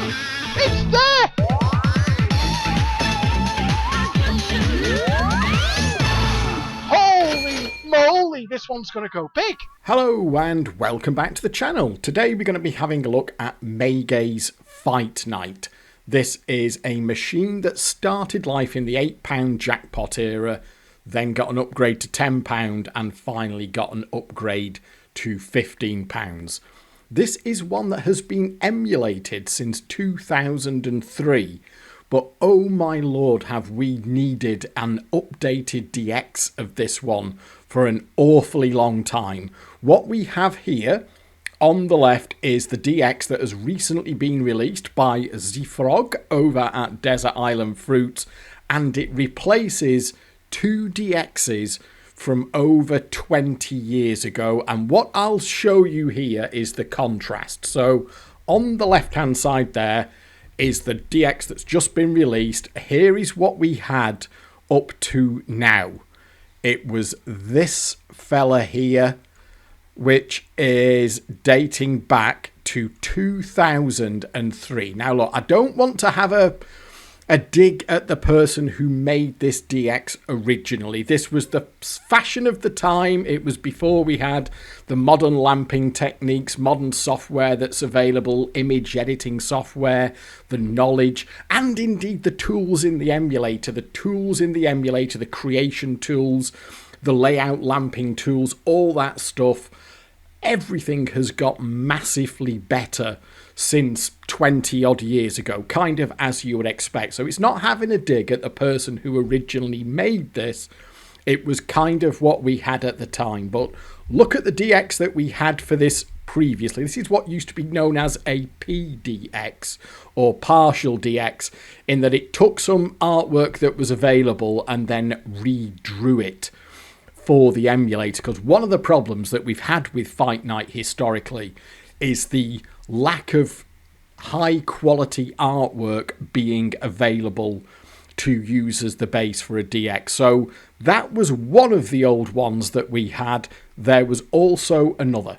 It's there! Holy moly, this one's going to go big. Hello and welcome back to the channel. Today we're going to be having a look at Maygay's Fight Night. This is a machine that started life in the £8 jackpot era, then got an upgrade to £10 and finally got an upgrade to £15. This is one that has been emulated since 2003, but oh my lord, have we needed an updated DX of this one for an awfully long time. What we have here on the left is the DX that has recently been released by Zfrog over at Desert Island Fruits, and it replaces two DXs from over 20 years ago. And what I'll show you here is the contrast. So on the left hand side there is the DX that's just been released. Here is what we had up to now. It was this fella here, which is dating back to 2003. Now look, I don't want to have a dig at the person who made this DX originally. This was the fashion of the time. It was before we had the modern lamping techniques, modern software that's available, image editing software, the knowledge, and indeed the tools in the emulator. The creation tools, the layout lamping tools, all that stuff. Everything has got massively better since 20 odd years ago, kind of as you would expect. So it's not having a dig at the person who originally made this. It was kind of what we had at the time. But look at the DX that we had for this previously. This is what used to be known as a PDX or partial DX, in that it took some artwork that was available and then redrew it for the emulator. Because one of the problems that we've had with Fight Night historically is the lack of high quality artwork being available to use as the base for a DX. So that was one of the old ones that we had. There was also another.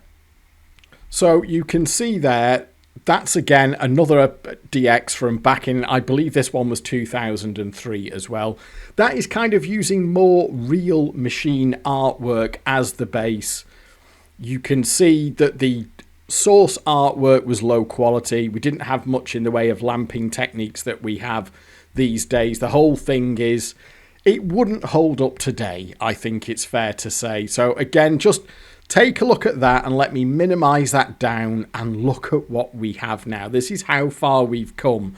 So you can see there, that's again another DX from back in, I believe this one was 2003 as well. That is kind of using more real machine artwork as the base. You can see that the source artwork was low quality. We didn't have much in the way of lamping techniques that we have these days. The whole thing is, it wouldn't hold up today, I think it's fair to say. So again, just take a look at that and let me minimize that down and look at what we have now. This is how far we've come.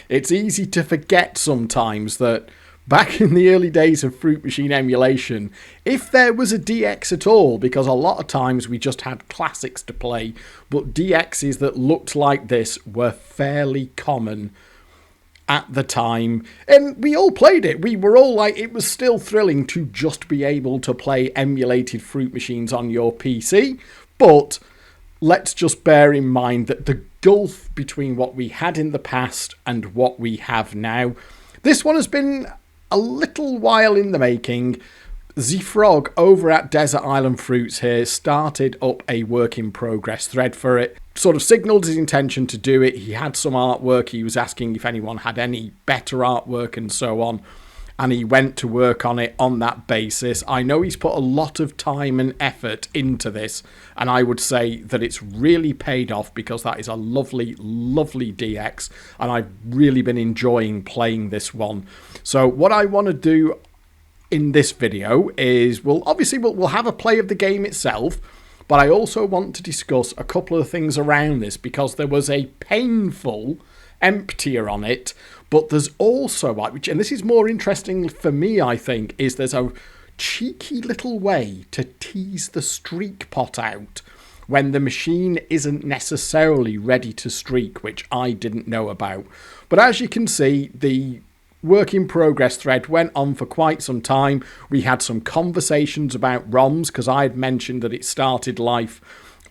It's easy to forget sometimes that back in the early days of Fruit Machine emulation, if there was a DX at all, because a lot of times we just had classics to play, but DXs that looked like this were fairly common at the time, and we all played it. We were all like, it was still thrilling to just be able to play emulated Fruit Machines on your PC, but let's just bear in mind that the gulf between what we had in the past and what we have now, this one has been a little while in the making. Zfrog over at Desert Island Fruits here started up a work in progress thread for it, sort of signalled his intention to do it. He had some artwork, he was asking if anyone had any better artwork and so on, and he went to work on it on that basis. I know he's put a lot of time and effort into this, and I would say that it's really paid off, because that is a lovely, lovely DX, and I've really been enjoying playing this one. So what I want to do in this video is, we'll have a play of the game itself, but I also want to discuss a couple of things around this, because there was a painful emptier on it, but there's also, which, and this is more interesting for me, I think, is there's a cheeky little way to tease the streak pot out when the machine isn't necessarily ready to streak, which I didn't know about. But as you can see, the work in progress thread went on for quite some time. We had some conversations about ROMs, because I had mentioned that it started life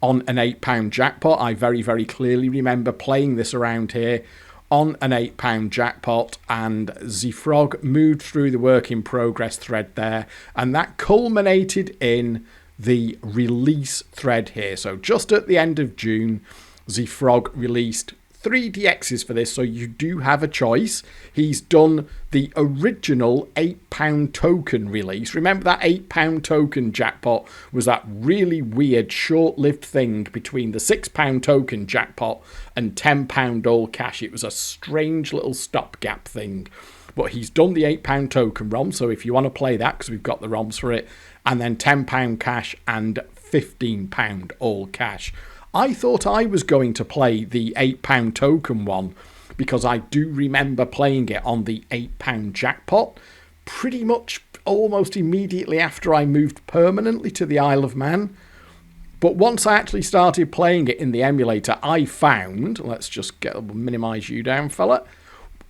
on an £8 jackpot. I very, very clearly remember playing this around here on an £8 jackpot, and Zfrog moved through the work in progress thread there, and that culminated in the release thread here. So just at the end of June, Zfrog released 3 DXs for this, so you do have a choice. He's done the original £8 token release. Remember that £8 token jackpot was that really weird short-lived thing between the £6 token jackpot and £10 all cash. It was a strange little stopgap thing. But he's done the £8 token ROM, so if you want to play that, because we've got the ROMs for it, and then £10 cash and £15 all cash. I thought I was going to play the £8 token one because I do remember playing it on the £8 jackpot pretty much almost immediately after I moved permanently to the Isle of Man. But once I actually started playing it in the emulator, I found, let's just minimise you down, fella.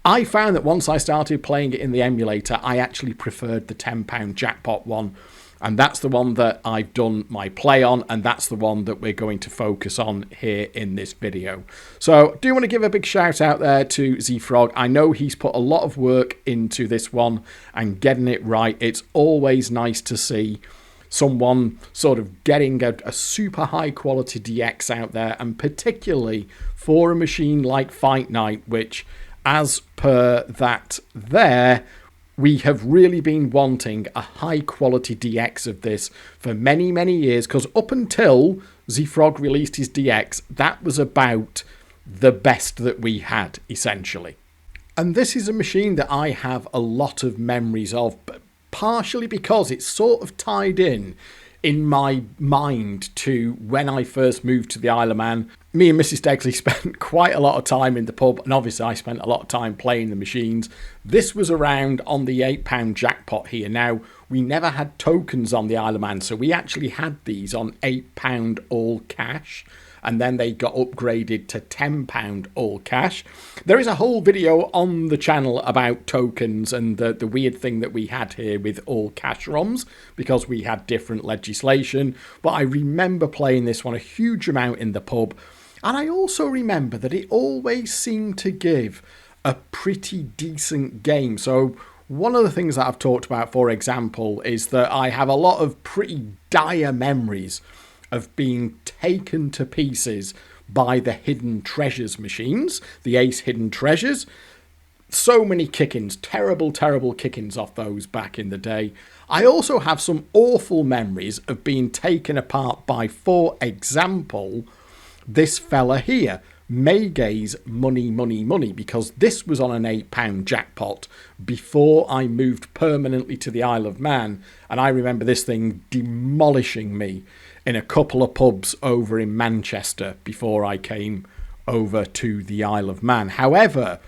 I found that once I started playing it in the emulator, I actually preferred the £10 jackpot one. And that's the one that I've done my play on, and that's the one that we're going to focus on here in this video. So I do want to give a big shout out there to ZFrog. I know he's put a lot of work into this one and getting it right. It's always nice to see someone sort of getting a super high quality DX out there, and particularly for a machine like Fight Night, which, as per that there, we have really been wanting a high quality DX of this for many, many years, because up until ZFrog released his DX, that was about the best that we had, essentially. And this is a machine that I have a lot of memories of, but partially because it's sort of tied in my mind to when I first moved to the Isle of Man. Me and Mrs. Degsy spent quite a lot of time in the pub, and obviously I spent a lot of time playing the machines. This was around on the £8 jackpot here. Now, we never had tokens on the Isle of Man, so we actually had these on £8 all cash, and then they got upgraded to £10 all cash. There is a whole video on the channel about tokens and the weird thing that we had here with all cash ROMs, because we had different legislation. But I remember playing this one a huge amount in the pub, and I also remember that it always seemed to give a pretty decent game. So one of the things that I've talked about, for example, is that I have a lot of pretty dire memories of being taken to pieces by the Hidden Treasures machines, the Ace Hidden Treasures. So many kick-ins, terrible, terrible kick-ins off those back in the day. I also have some awful memories of being taken apart by, for example, this fella here, Maygay's Money, Money, Money, because this was on an £8 jackpot before I moved permanently to the Isle of Man, and I remember this thing demolishing me in a couple of pubs over in Manchester before I came over to the Isle of Man. However,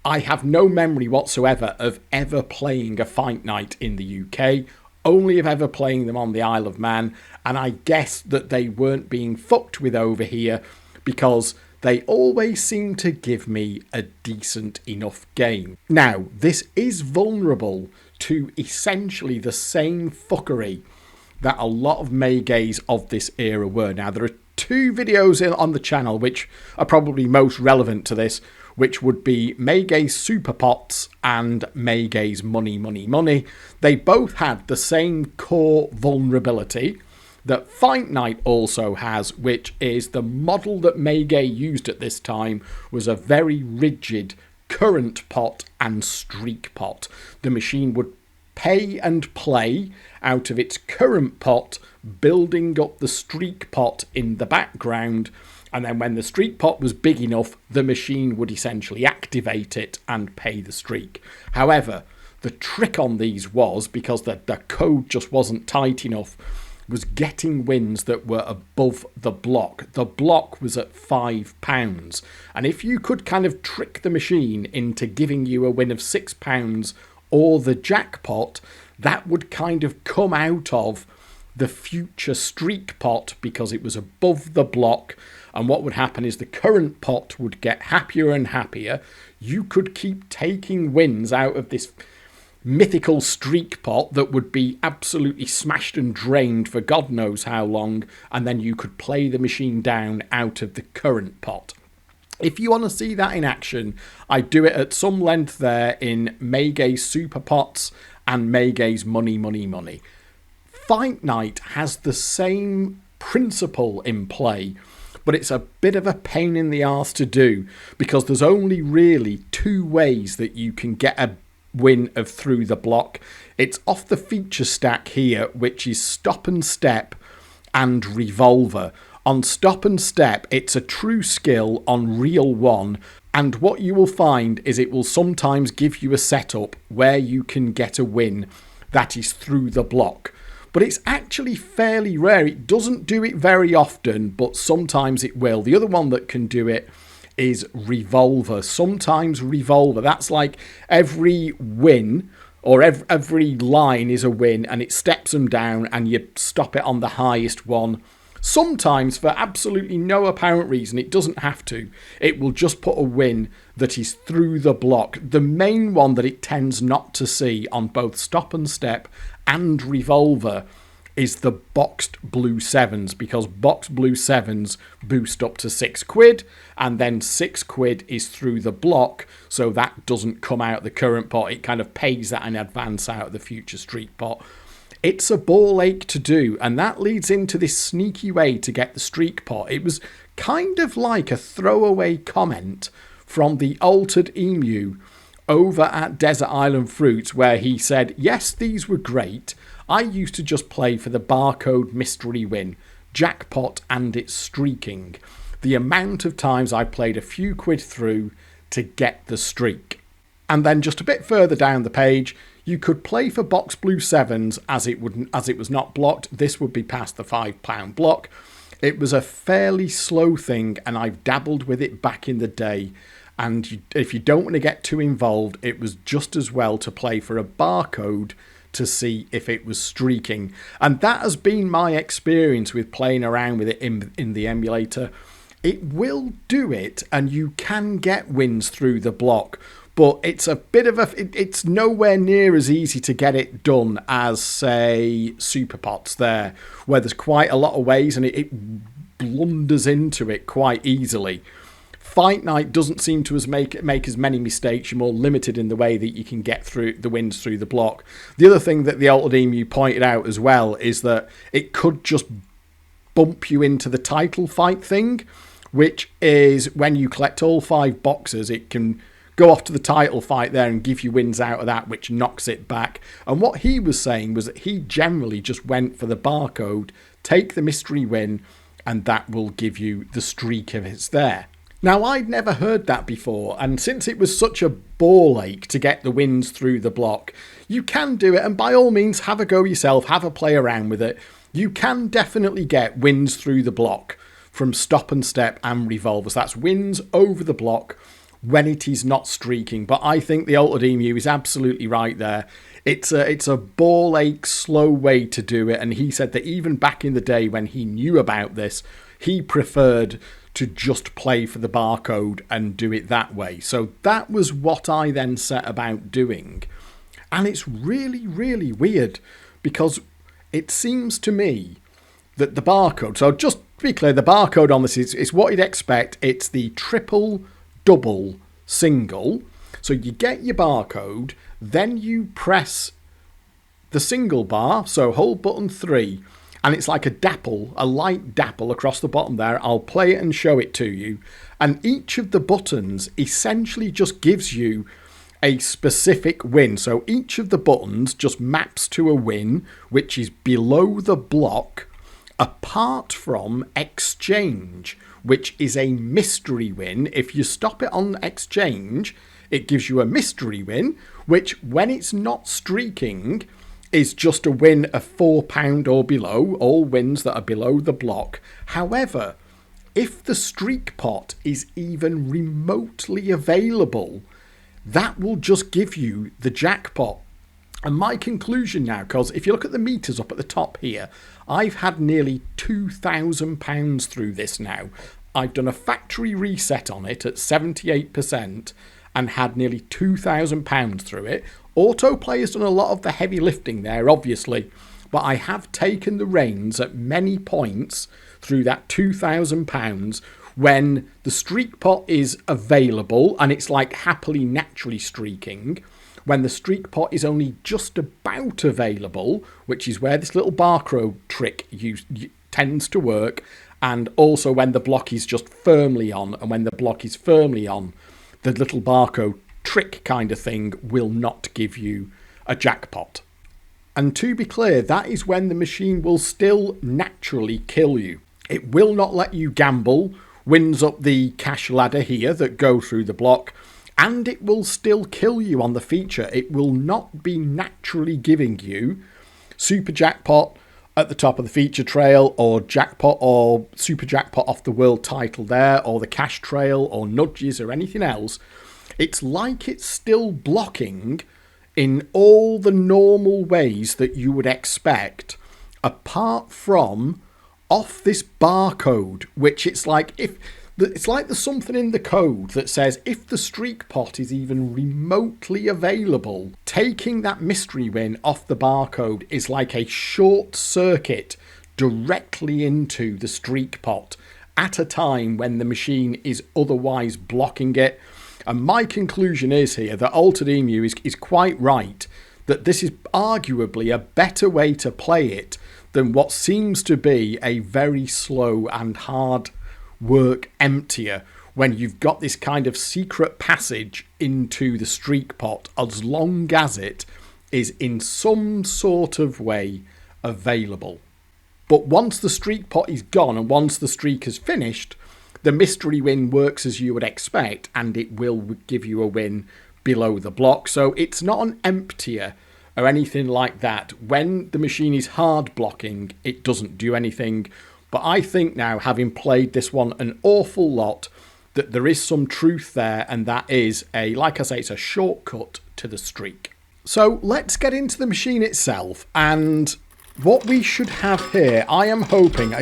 I have no memory whatsoever of ever playing a Fight Night in the UK, only of ever playing them on the Isle of Man, and I guess that they weren't being fucked with over here because they always seem to give me a decent enough game. Now, this is vulnerable to essentially the same fuckery that a lot of Maygays of this era were. Now, there are 2 videos on the channel which are probably most relevant to this, which would be Maygay's Super Pots and Maygay's Money, Money, Money. They both had the same core vulnerability that Fight Night also has, which is the model that Maygay used at this time was a very rigid current pot and streak pot. The machine would pay and play out of its current pot, building up the streak pot in the background, and then when the streak pot was big enough, the machine would essentially activate it and pay the streak. However, the trick on these was, because the code just wasn't tight enough, was getting wins that were above the block. The block was at £5, and if you could kind of trick the machine into giving you a win of £6 or the jackpot, that would kind of come out of the future streak pot because it was above the block. And what would happen is the current pot would get happier and happier. You could keep taking wins out of this mythical streak pot that would be absolutely smashed and drained for God knows how long, and then you could play the machine down out of the current pot. If you want to see that in action, I do it at some length there in Maygay's Super Pots and Maygay's Money, Money, Money. Fight Night has the same principle in play, but it's a bit of a pain in the arse to do because there's only really 2 ways that you can get a win of through the block. It's off the feature stack here, which is stop and step and revolver. On stop and step, it's a true skill on reel 1, and what you will find is it will sometimes give you a setup where you can get a win that is through the block. But it's actually fairly rare. It doesn't do it very often, but sometimes it will. The other one that can do it is revolver. Sometimes revolver, that's like every win or every line is a win and it steps them down and you stop it on the highest one. Sometimes, for absolutely no apparent reason, it doesn't have to. It will just put a win that is through the block. The main one that it tends not to see on both stop and step and revolver is the boxed blue 7s, because boxed blue 7s boost up to £6, and then £6 is through the block, so that doesn't come out the current pot. It kind of pays that in advance out of the future streak pot. It's a ball ache to do, and that leads into this sneaky way to get the streak pot. It was kind of like a throwaway comment from the Altered Emu over at Desert Island Fruits, where he said, yes, these were great. I used to just play for the Barcode mystery win, jackpot and its streaking. The amount of times I played a few quid through to get the streak. And then just a bit further down the page, you could play for box blue 7s as it was not blocked. This would be past the £5 block. It was a fairly slow thing, and I've dabbled with it back in the day. And if you don't want to get too involved, it was just as well to play for a barcode to see if it was streaking. And that has been my experience with playing around with it in the emulator. It will do it, and you can get wins through the block. But it's a bit of it's nowhere near as easy to get it done as, say, Super Pots there, where there's quite a lot of ways and it blunders into it quite easily. Fight Night doesn't seem to make as many mistakes. You're more limited in the way that you can get through the wins through the block. The other thing that the Altered Emu pointed out as well is that it could just bump you into the title fight thing, which is when you collect all 5 boxes, it can go off to the title fight there and give you wins out of that, which knocks it back. And what he was saying was that he generally just went for the barcode, take the mystery win, and that will give you the streak if it's there. Now, I'd never heard that before, and since it was such a ball ache to get the wins through the block, you can do it, and by all means, have a go yourself, have a play around with it. You can definitely get wins through the block from stop and step and revolvers. That's wins over the block when it is not streaking. But I think the Altered Emu is absolutely right there. It's a ball ache slow way to do it, and he said that even back in the day when he knew about this, he preferred to just play for the barcode and do it that way. So that was what I then set about doing. And it's really, really weird, because it seems to me that the barcode, so just to be clear, the barcode on this is what you'd expect. It's the triple, double, single. So you get your barcode, then you press the single bar, so hold button 3, and it's like a dapple, a light dapple across the bottom there. I'll play it and show it to you. And each of the buttons essentially just gives you a specific win. So each of the buttons just maps to a win, which is below the block, apart from exchange, which is a mystery win. If you stop it on exchange, it gives you a mystery win, which when it's not streaking is just a win of £4 or below, all wins that are below the block. However, if the streak pot is even remotely available, that will just give you the jackpot. And my conclusion now, because if you look at the meters up at the top here, I've had nearly £2,000 through this now. I've done a factory reset on it at 78% and had nearly £2,000 through it. Autoplay has done a lot of the heavy lifting there, obviously, but I have taken the reins at many points through that £2,000 when the streak pot is available and it's like happily naturally streaking, when the streak pot is only just about available, which is where this little barcode trick tends to work, and also when the block is just firmly on, and when the block is firmly on, the little barcode trick kind of thing will not give you a jackpot. And to be clear, that is when the machine will still naturally kill you. It will not let you gamble wins up the cash ladder here that go through the block, and it will still kill you on the feature. It will not be naturally giving you Super Jackpot at the top of the feature trail, or Jackpot or Super Jackpot off the world title there, or the cash trail or nudges or anything else. It's like it's still blocking in all the normal ways that you would expect, apart from off this barcode, which it's like there's something in the code that says if the streak pot is even remotely available, taking that mystery win off the barcode is like a short circuit directly into the streak pot at a time when the machine is otherwise blocking it. And my conclusion is here that Altered Emu is quite right, that this is arguably a better way to play it than what seems to be a very slow and hard work emptier when you've got this kind of secret passage into the streak pot, as long as it is in some sort of way available. But once the streak pot is gone and once the streak is finished, the mystery win works as you would expect, and it will give you a win below the block. So it's not an emptier or anything like that. When the machine is hard blocking, it doesn't do anything. But I think now, having played this one an awful lot, that there is some truth there, and that is like I say, it's a shortcut to the streak. So let's get into the machine itself, and what we should have here, I am hoping,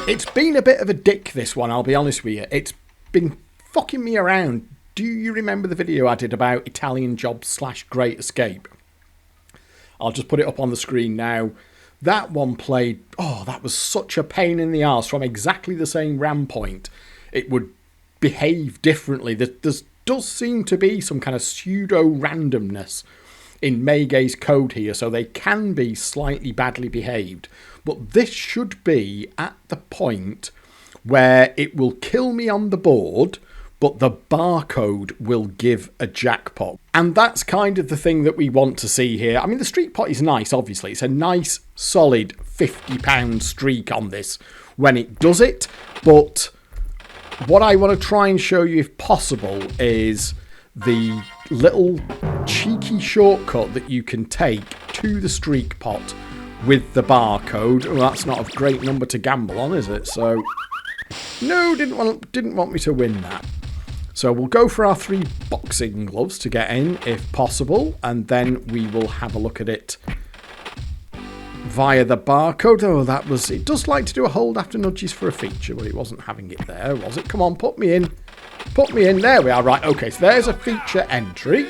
it's been a bit of a dick, this one, I'll be honest with you. It's been fucking me around. Do you remember the video I did about Italian Jobs / Great Escape? I'll just put it up on the screen now. That one played, that was such a pain in the arse. From exactly the same RAM point, it would behave differently. There does seem to be some kind of pseudo-randomness in Maygay's code here, so they can be slightly badly behaved. But this should be at the point where it will kill me on the board, but the barcode will give a jackpot. And that's kind of the thing that we want to see here. I mean, the streak pot is nice, obviously. It's a nice, solid £50 streak on this when it does it. But what I want to try and show you, if possible, is the little cheeky shortcut that you can take to the streak pot with the barcode. Oh, that's not a great number to gamble on, is it? So, no, didn't want me to win that. So we'll go for our 3 boxing gloves to get in, if possible, and then we will have a look at it via the barcode. Oh, it does like to do a hold after nudges for a feature, but it wasn't having it there, was it? Come on, put me in. Put me in. There we are. Right, okay, so there's a feature entry.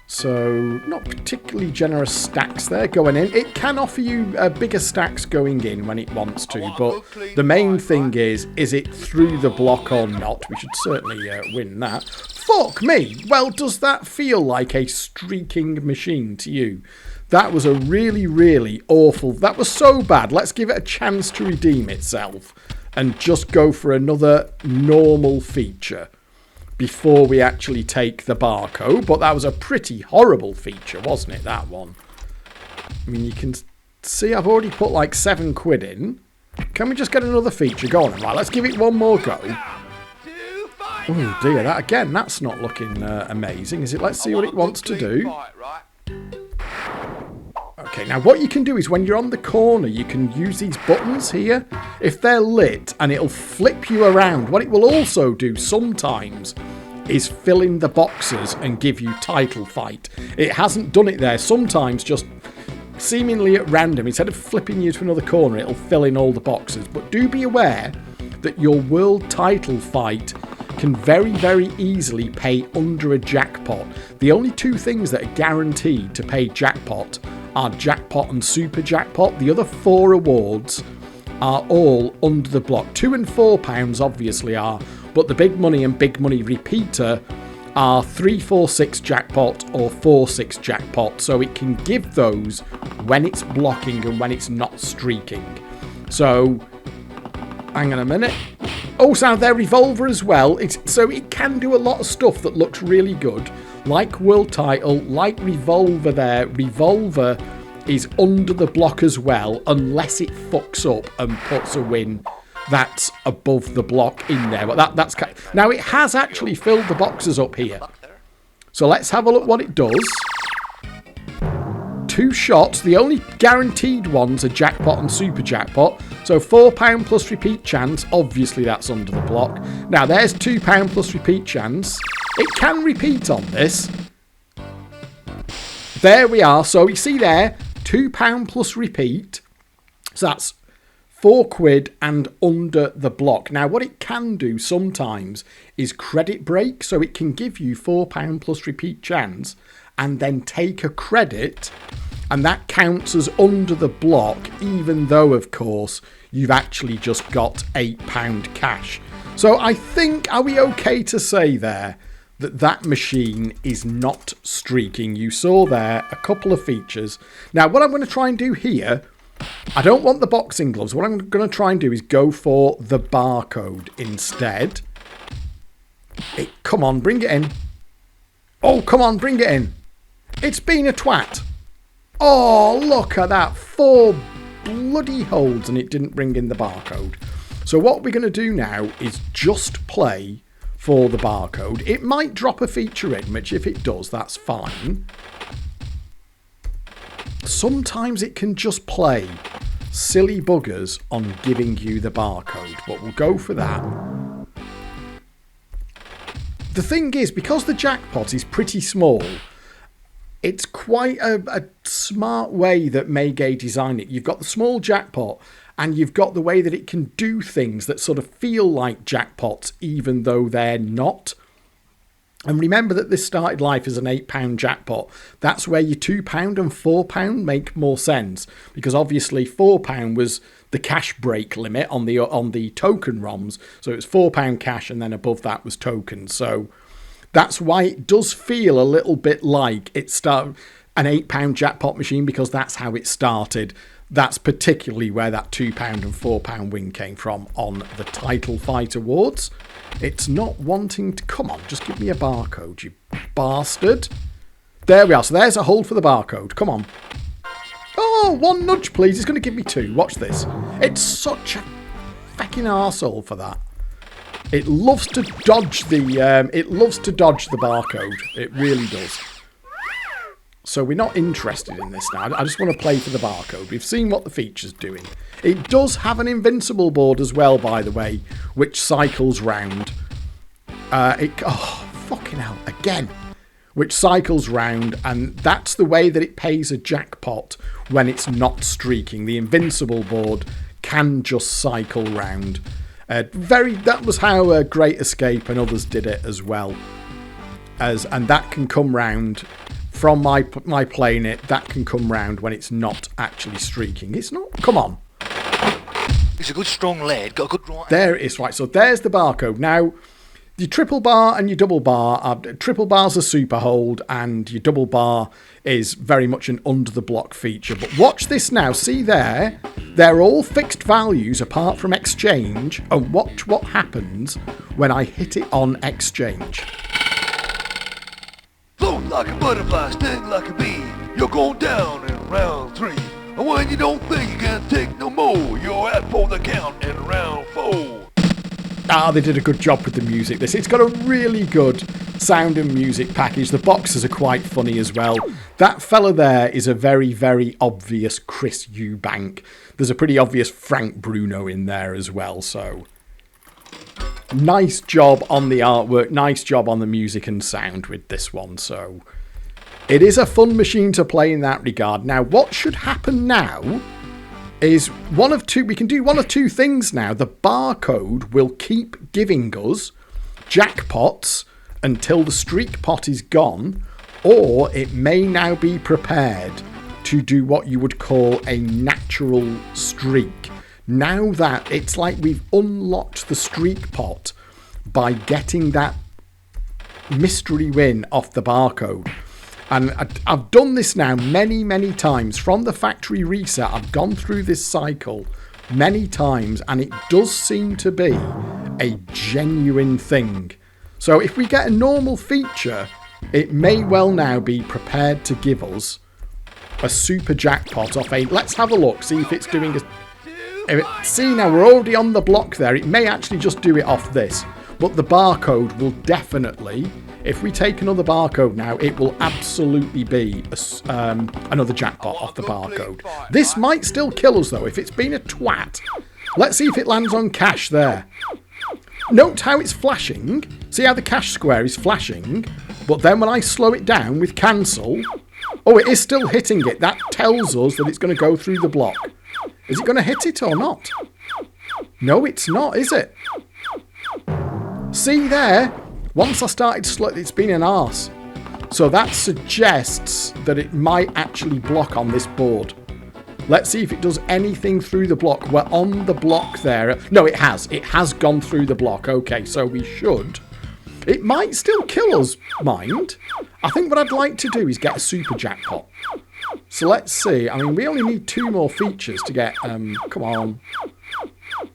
So, not particularly generous stacks there going in. It can offer you bigger stacks going in when it wants to, but the main thing is it through the block or not? We should certainly win that. Fuck me! Well, does that feel like a streaking machine to you? That was a really, really awful... That was so bad. Let's give it a chance to redeem itself and just go for another normal feature before we actually take the barcode. But that was a pretty horrible feature, wasn't it, that one? I mean, you can see I've already put like £7 in. Can we just get another feature? Go on, right, let's give it one more go. Oh dear, that's not looking amazing, is it? Let's see what it wants to do. Okay, now what you can do is when you're on the corner, you can use these buttons here. If they're lit, and it'll flip you around. What it will also do sometimes is fill in the boxes and give you title fight. It hasn't done it there. Sometimes just seemingly at random, instead of flipping you to another corner, it'll fill in all the boxes. But do be aware that your world title fight can very, very easily pay under a jackpot. The only 2 things that are guaranteed to pay jackpot are jackpot and super jackpot. The other 4 awards are all under the block. £2 and £4 obviously are, but the big money and big money repeater are 346 jackpot or 46 jackpot, so it can give those when it's blocking and when it's not streaking. So, hang on a minute. Oh, so their revolver as well. So it can do a lot of stuff that looks really good. Like world title, like revolver there. Revolver is under the block as well, unless it fucks up and puts a win that's above the block in there. But that's now it has actually filled the boxes up here. So let's have a look what it does. 2 shots. The only guaranteed ones are jackpot and super jackpot. So £4 plus repeat chance. Obviously that's under the block. Now there's £2 plus repeat chance. It can repeat on this. There we are. So you see there, £2 plus repeat. So that's £4 and under the block. Now what it can do sometimes is credit break. So it can give you £4 plus repeat chance and then take a credit, and that counts as under the block, even though of course you've actually just got £8 cash. So I think, are we okay to say there that that machine is not streaking? You saw there a couple of features. Now what I'm going to try and do here, I don't want the boxing gloves. What I'm going to try and do is go for the barcode instead. Come on, bring it in. Oh, come on, bring it in. It's been a twat. Oh, look at that. 4 bloody holds and it didn't bring in the barcode. So what we're going to do now is just play for the barcode. It might drop a feature in, which if it does, that's fine. Sometimes it can just play silly buggers on giving you the barcode, but we'll go for that. The thing is, because the jackpot is pretty small, it's quite a smart way that Maygay designed it. You've got the small jackpot and you've got the way that it can do things that sort of feel like jackpots even though they're not. And remember that this started life as an £8 jackpot. That's where your £2 and £4 make more sense, because obviously £4 was the cash break limit on the token ROMs. So it was £4 cash and then above that was tokens. So that's why it does feel a little bit like it's an £8 jackpot machine, because that's how it started. That's particularly where that £2 and £4 win came from on the Title Fight Awards. It's not wanting to... Come on, just give me a barcode, you bastard. There we are. So there's a hold for the barcode. Come on. Oh, 1 nudge, please. It's going to give me 2. Watch this. It's such a fucking arsehole for that. It loves to dodge the barcode. It really does. So we're not interested in this now. I just want to play for the barcode. We've seen what the feature's doing. It does have an invincible board as well, by the way, which cycles round. Oh, fucking hell. Again. Which cycles round, and that's the way that it pays a jackpot when it's not streaking. The invincible board can just cycle round. That was how Great Escape and others did it as well. And that can come round from my playing it. That can come round when it's not actually streaking. It's not. Come on. He's a good strong lad. Got a good right. There it is. Right. So there's the barcode. Now, your triple bar and your double bar. Triple bar's a super hold, and your double bar is very much an under the block feature. But watch this now. See there? They're all fixed values apart from exchange. And watch what happens when I hit it on exchange. Float like a butterfly, sting like a bee. You're going down in round 3. And when you don't think you can take no more, you're at for the count in round 4. Ah, they did a good job with the music. It's got a really good sound and music package. The boxes are quite funny as well. That fella there is a very, very obvious Chris Eubank. There's a pretty obvious Frank Bruno in there as well. So nice job on the artwork. Nice job on the music and sound with this one. So it is a fun machine to play in that regard. Now, what should happen now is one of two. We can do one of two things now. The barcode will keep giving us jackpots until the streak pot is gone, or it may now be prepared to do what you would call a natural streak. Now that it's like we've unlocked the streak pot by getting that mystery win off the barcode. And I've done this now many, many times. From the factory reset, I've gone through this cycle many times, and it does seem to be a genuine thing. So if we get a normal feature, it may well now be prepared to give us a super jackpot off a... Let's have a look, see if it's doing a... See, now we're already on the block there. It may actually just do it off this, but the barcode will definitely... If we take another barcode now, it will absolutely be another jackpot off the barcode. This might still kill us, though, if it's been a twat. Let's see if it lands on cash there. Note how it's flashing. See how the cash square is flashing? But then when I slow it down with cancel... Oh, it is still hitting it. That tells us that it's going to go through the block. Is it going to hit it or not? No, it's not, is it? See there? Once I started it's been an arse. So that suggests that it might actually block on this board. Let's see if it does anything through the block. We're on the block there. No, it has. It has gone through the block. Okay, so we should. It might still kill us, mind. I think what I'd like to do is get a super jackpot. So let's see. I mean, we only need 2 more features to get... come on.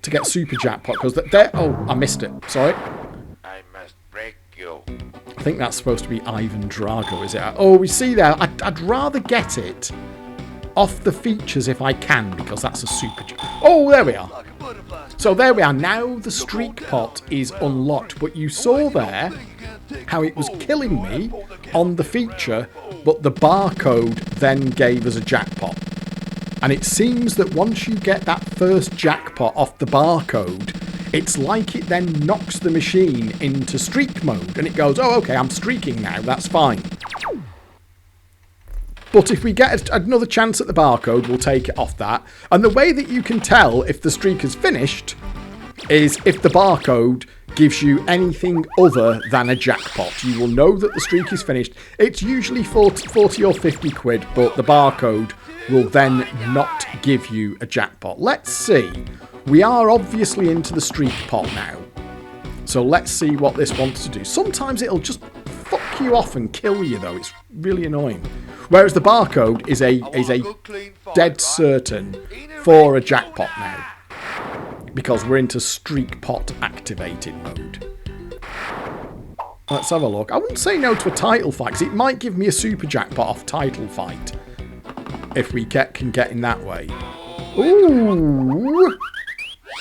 To get super jackpot. Because they're... Oh, I missed it. Sorry. I think that's supposed to be Ivan Drago, is it? Oh, we see there. I'd rather get it off the features if I can, because that's a super... Oh, there we are. So there we are. Now the streak pot is unlocked. But you saw there how it was killing me on the feature, but the barcode then gave us a jackpot. And it seems that once you get that first jackpot off the barcode, it's like it then knocks the machine into streak mode. And it goes, oh, okay, I'm streaking now. That's fine. But if we get another chance at the barcode, we'll take it off that. And the way that you can tell if the streak is finished is if the barcode gives you anything other than a jackpot. You will know that the streak is finished. It's usually 40 or 50 quid, but the barcode will then not give you a jackpot. Let's see. We are obviously into the streak pot now. So let's see what this wants to do. Sometimes it'll just fuck you off and kill you, though. It's really annoying. Whereas the barcode is a dead certain for a jackpot now. Because we're into streak pot activated mode. Let's have a look. I wouldn't say no to a title fight, because it might give me a super jackpot off title fight. If we can get in that way. Ooh!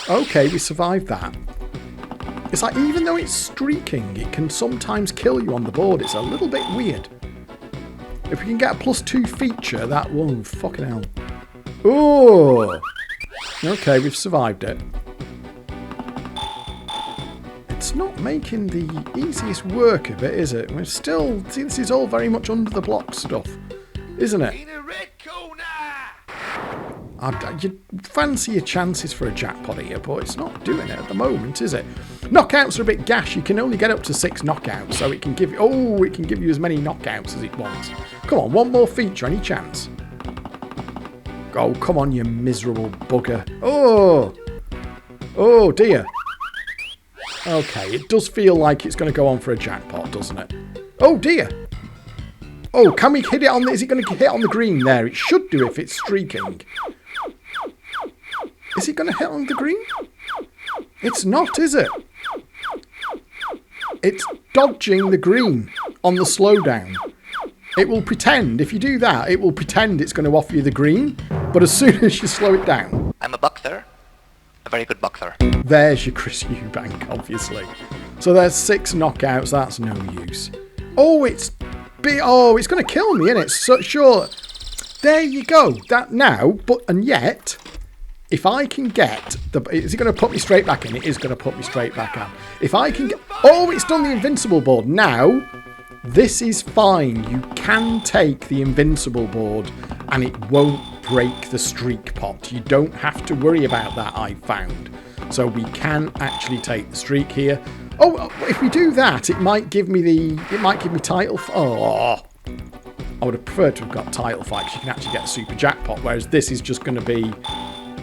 Okay, we survived that. It's like, even though it's streaking, it can sometimes kill you on the board. It's a little bit weird. If we can get a +2 feature, that one, fucking hell. Ooh! Okay, we've survived it. It's not making the easiest work of it, is it? We're still... See, this is all very much under the block stuff, isn't it? You'd fancy your chances for a jackpot here, but it's not doing it at the moment, is it? Knockouts are a bit gash. You can only get up to 6 knockouts, so it can give you... Oh, it can give you as many knockouts as it wants. Come on, one more feature, any chance? Oh, come on, you miserable bugger. Oh! Oh, dear. Okay, it does feel like it's going to go on for a jackpot, doesn't it? Oh, dear. Oh, can we hit it on... Is it going to hit on the green there? It should do if it's streaking. Is it going to hit on the green? It's not, is it? It's dodging the green on the slowdown. It will pretend, if you do that, it will pretend it's going to offer you the green, but as soon as you slow it down... I'm a boxer. A very good boxer. There's your Chris Eubank, obviously. So there's 6 knockouts, that's no use. Oh, it's going to kill me, isn't it? So, sure. There you go. That now, and yet... If I can get the... Is it going to put me straight back in? It is going to put me straight back in. If I can get... Oh, it's done the invincible board. Now, this is fine. You can take the invincible board and it won't break the streak pot. You don't have to worry about that, I've found. So we can actually take the streak here. Oh, if we do that, it might give me the... It might give me title... Oh... I would have preferred to have got title fight because you can actually get a super jackpot, whereas this is just going to be...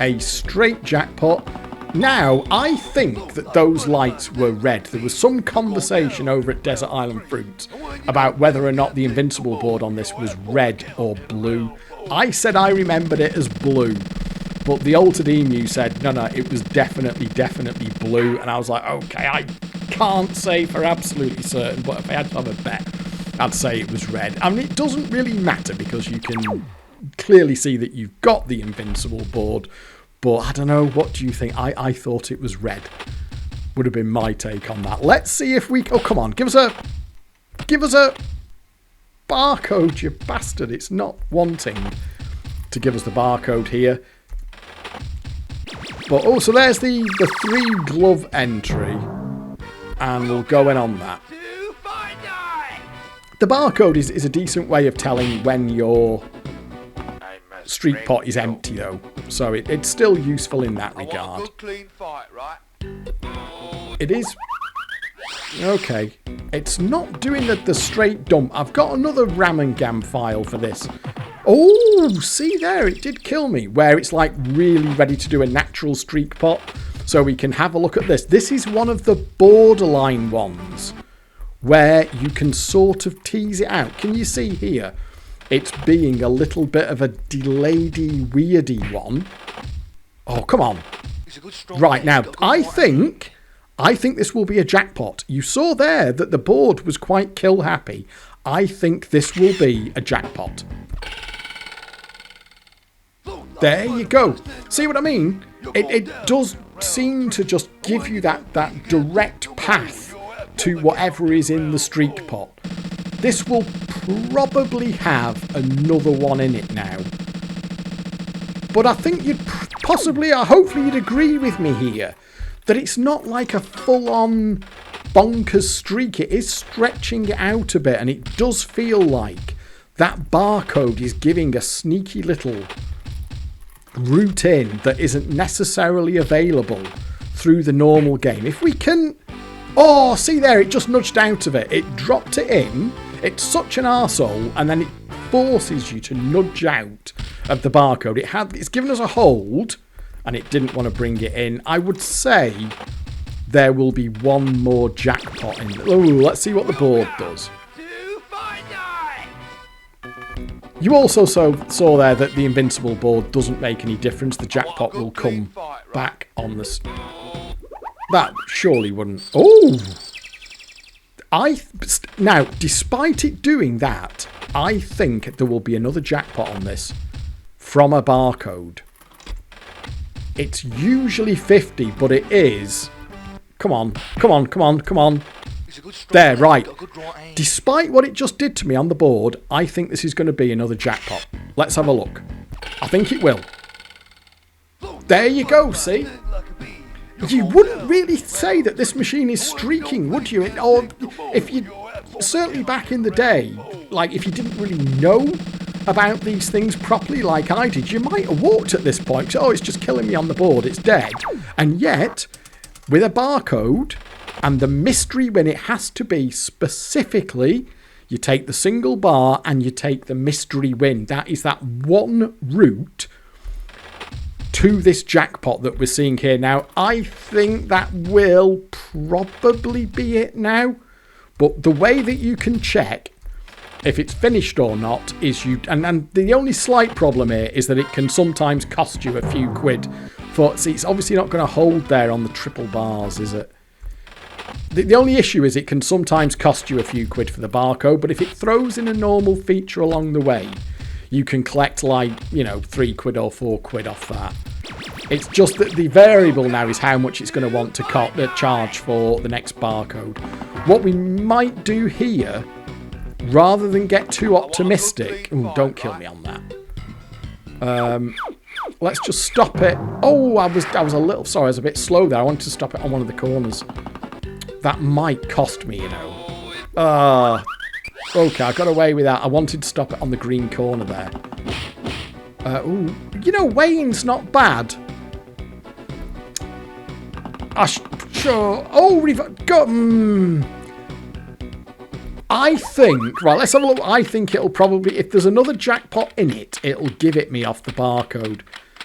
a straight jackpot. Now, I think that those lights were red. There was some conversation over at Desert Island Fruits about whether or not the invincible board on this was red or blue. I said I remembered it as blue. but the altered emu said, no, it was definitely blue. And I was like, okay, I can't say for absolutely certain, but if I had to have a bet, I'd say it was red. I mean, it doesn't really matter because you can clearly see that you've got the invincible board, but I don't know, what do you think? I thought it was red. Would have been my take on that. Let's see if we... Oh, come on, give us a barcode, you bastard. It's not wanting to give us the barcode here. But, oh, so there's the 3-glove entry, and we'll go in on that. The barcode is a decent way of telling when your streak pot is empty, though. So it's still useful in that regard. It is... Okay. It's not doing the straight dump. I've got another RAM+GAM file for this. Oh, see there, it did kill me. Where it's like really ready to do a natural streak pot. So we can have a look at this. This is one of the borderline ones where you can sort of tease it out. Can you see here? It's being a little bit of a delayedy, weirdy one. Oh, come on. Right, now, I think this will be a jackpot. You saw there that the board was quite kill happy. I think this will be a jackpot. There you go. See what I mean? It does seem to just give you that direct path to whatever is in the streak pot. This will probably have another one in it now. But I think you'd possibly, or hopefully you'd agree with me here, that it's not like a full-on bonkers streak. It is stretching it out a bit, and it does feel like that barcode is giving a sneaky little route in that isn't necessarily available through the normal game. If we can... Oh, see there, it just nudged out of it. It dropped it in. It's such an arsehole, and then it forces you to nudge out of the barcode. It's given us a hold, and it didn't want to bring it in. I would say there will be one more jackpot in. Oh, let's see what the board does. You also saw there that the invincible board doesn't make any difference. The jackpot will come back on the... That surely wouldn't... Oh! Now, despite it doing that, I think there will be another jackpot on this from a barcode. It's usually 50, but it is... Come on. There, right. Despite what it just did to me on the board, I think this is going to be another jackpot. Let's have a look. I think it will. There you go, see? You wouldn't really say that this machine is streaking, would you? Or if you... Certainly back in the day, like if you didn't really know about these things properly like I did, you might have walked at this point. Oh, it's just killing me on the board. It's dead. And yet, with a barcode... And the mystery when it has to be specifically, you take the single bar and you take the mystery win. That is that one route to this jackpot that we're seeing here now. I think that will probably be it now. But the way that you can check if it's finished or not is you... And the only slight problem here is that it can sometimes cost you a few quid. See, it's obviously not going to hold there on the triple bars, is it? The only issue is it can sometimes cost you a few quid for the barcode, but if it throws in a normal feature along the way, you can collect like, 3 quid or 4 quid off that. It's just that the variable now is how much it's going to want to charge for the next barcode. What we might do here, rather than get too optimistic... Ooh, don't kill me on that. Let's just stop it. Oh, I was a little... Sorry, I was a bit slow there. I wanted to stop it on one of the corners. That might cost me, Okay, I got away with that. I wanted to stop it on the green corner there. Ooh, weighing's not bad. Sure. Oh, we've got... I think... Right, let's have a look. I think it'll probably... If there's another jackpot in it, it'll give it me off the barcode.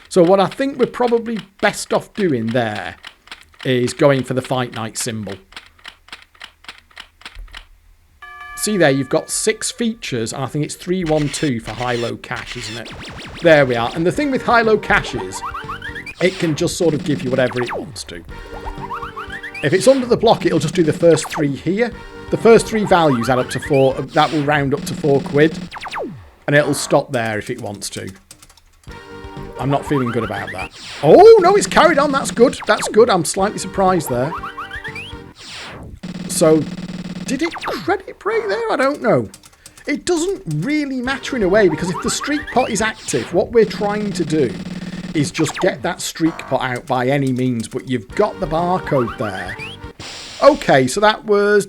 So what I think we're probably best off doing there is going for the Fight Night symbol. See there, you've got 6 features, and I think it's 312 for high-low cash, isn't it? There we are. And the thing with high-low cash is, it can just sort of give you whatever it wants to. If it's under the block, it'll just do the first 3 here. The first 3 values add up to 4. That will round up to 4 quid. And it'll stop there if it wants to. I'm not feeling good about that. Oh, no, it's carried on. That's good. That's good. I'm slightly surprised there. So, did it credit break there? I don't know. It doesn't really matter in a way, because if the streak pot is active, what we're trying to do is just get that streak pot out by any means, but you've got the barcode there. Okay, so that was...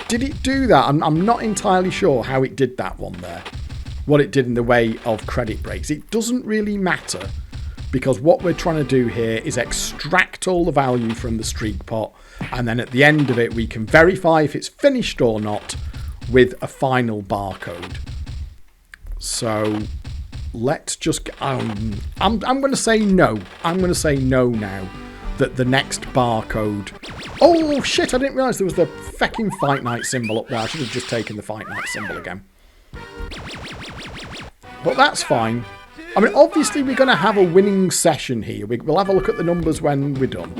Did it do that? I'm not entirely sure how it did that one there. What it did in the way of credit breaks. It doesn't really matter, because what we're trying to do here is extract all the value from the streak pot, and then at the end of it we can verify if it's finished or not with a final barcode. So let's just... I'm going to say no. I'm going to say no now. That the next barcode... Oh, shit, I didn't realise there was the fecking Fight Night symbol up there. I should have just taken the Fight Night symbol again. But that's fine. I mean, obviously we're going to have a winning session here. We'll have a look at the numbers when we're done.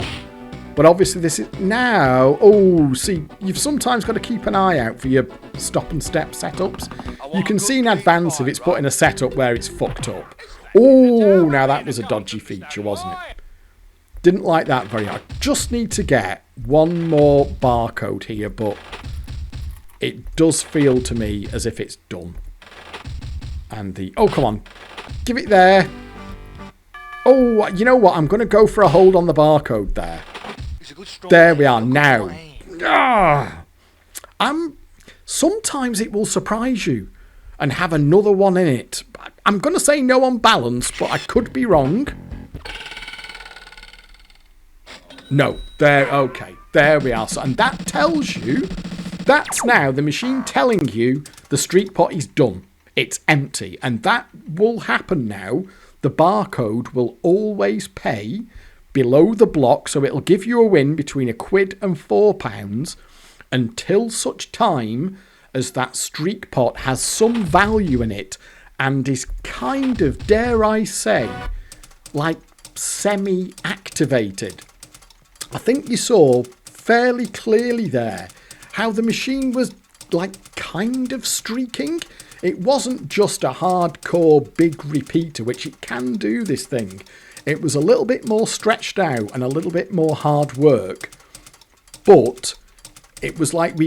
But obviously this is... Now... Oh, see, you've sometimes got to keep an eye out for your stop and step setups. You can see in advance if it's put in a setup where it's fucked up. Oh, now that was a dodgy feature, wasn't it? Didn't like that very hard. Just need to get one more barcode here, but it does feel to me as if it's done. And the... Oh, come on. Give it there. Oh, you know what? I'm going to go for a hold on the barcode there. There we are now. Sometimes it will surprise you and have another one in it. I'm going to say no on balance, but I could be wrong. No, there, okay, there we are. So, and that tells you, that's now the machine telling you the streak pot is done. It's empty, and that will happen now. The barcode will always pay below the block, so it'll give you a win between £1 and £4 until such time as that streak pot has some value in it and is kind of, dare I say, like semi-activated. I think you saw fairly clearly there how the machine was like kind of streaking. It wasn't just a hardcore big repeater, which it can do this thing. It was a little bit more stretched out and a little bit more hard work. But it was like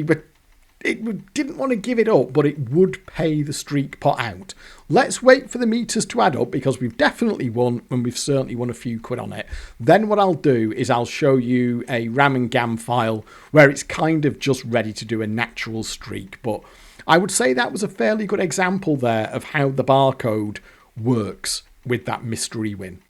it didn't want to give it up, but it would pay the streak pot out. Let's wait for the meters to add up, because we've definitely won, and we've certainly won a few quid on it. Then what I'll do is I'll show you a RAM+GAM file where it's kind of just ready to do a natural streak. But I would say that was a fairly good example there of how the barcode works with that mystery win.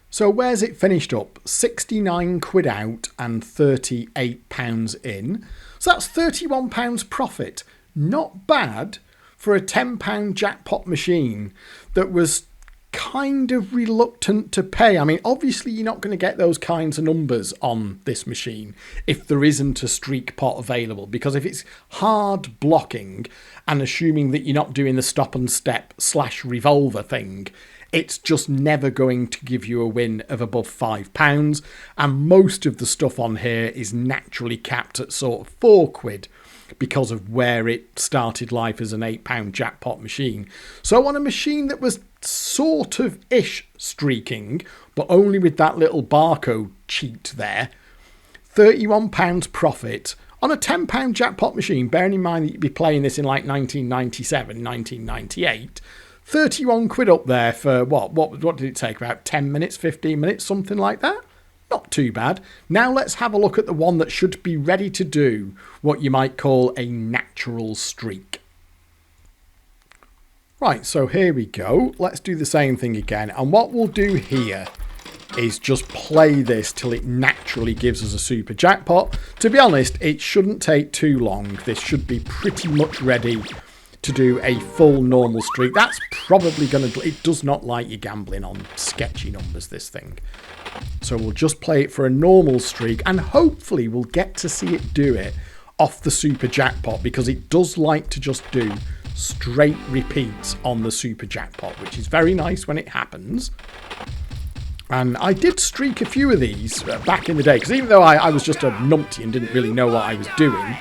So where's it finished up? 69 quid out and £38 in. So that's £31 profit. Not bad for a £10 jackpot machine that was kind of reluctant to pay. I mean, obviously you're not going to get those kinds of numbers on this machine if there isn't a streak pot available, because if it's hard blocking and assuming that you're not doing the stop and step / revolver thing, it's just never going to give you a win of above £5. And most of the stuff on here is naturally capped at sort of 4 quid because of where it started life as an £8 jackpot machine. So on a machine that was sort of ish streaking, but only with that little barcode cheat there, £31 profit on a £10 jackpot machine, bearing in mind that you'd be playing this in like 1997, 1998, 31 quid up there for what did it take? About 10 minutes, 15 minutes, something like that? Not too bad. Now let's have a look at the one that should be ready to do what you might call a natural streak. Right, so here we go. Let's do the same thing again. And what we'll do here is just play this till it naturally gives us a super jackpot. To be honest, it shouldn't take too long. This should be pretty much ready to do a full normal streak. That's probably going to... It does not like you gambling on sketchy numbers, this thing. So we'll just play it for a normal streak, and hopefully we'll get to see it do it off the super jackpot, because it does like to just do straight repeats on the super jackpot, which is very nice when it happens. And I did streak a few of these back in the day, because even though I was just a numpty and didn't really know what I was doing,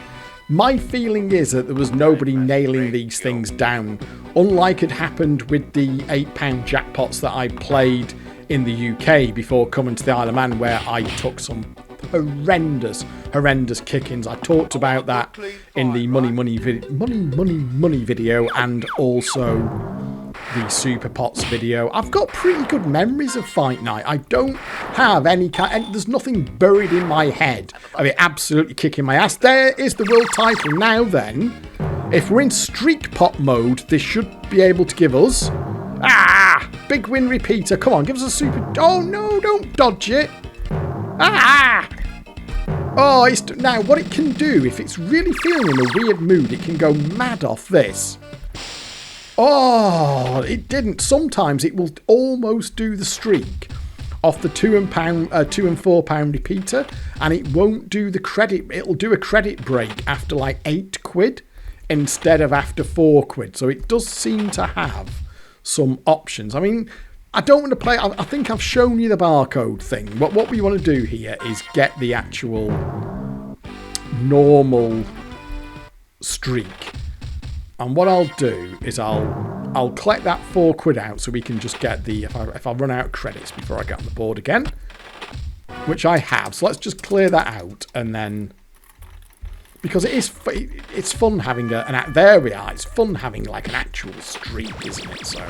my feeling is that there was nobody nailing these things down, unlike it happened with the £8 jackpots that I played in the UK before coming to the Isle of Man, where I took some horrendous kickings. I talked about that in the money video, and also the Super Pots video. I've got pretty good memories of Fight Night. I don't have any kind. There's nothing buried in my head of it absolutely kicking my ass. There is the world title. Now then, if we're in streak pot mode, this should be able to give us big win repeater. Come on, give us a super. Oh no, don't dodge it. Oh, now what it can do, if it's really feeling in a weird mood, it can go mad off this. Oh, it didn't. Sometimes it will almost do the streak off the £2 and £4 repeater, and it won't do the credit. It'll do a credit break after like £8 instead of after £4. So it does seem to have some options. I mean, I don't want to play. I think I've shown you the barcode thing. What we want to do here is get the actual normal streak. And what I'll do is I'll collect that £4 out, so we can just get the, if I run out of credits before I get on the board again, which I have. So let's just clear that out, and then, because it's fun having there we are. It's fun having like an actual streak, isn't it? So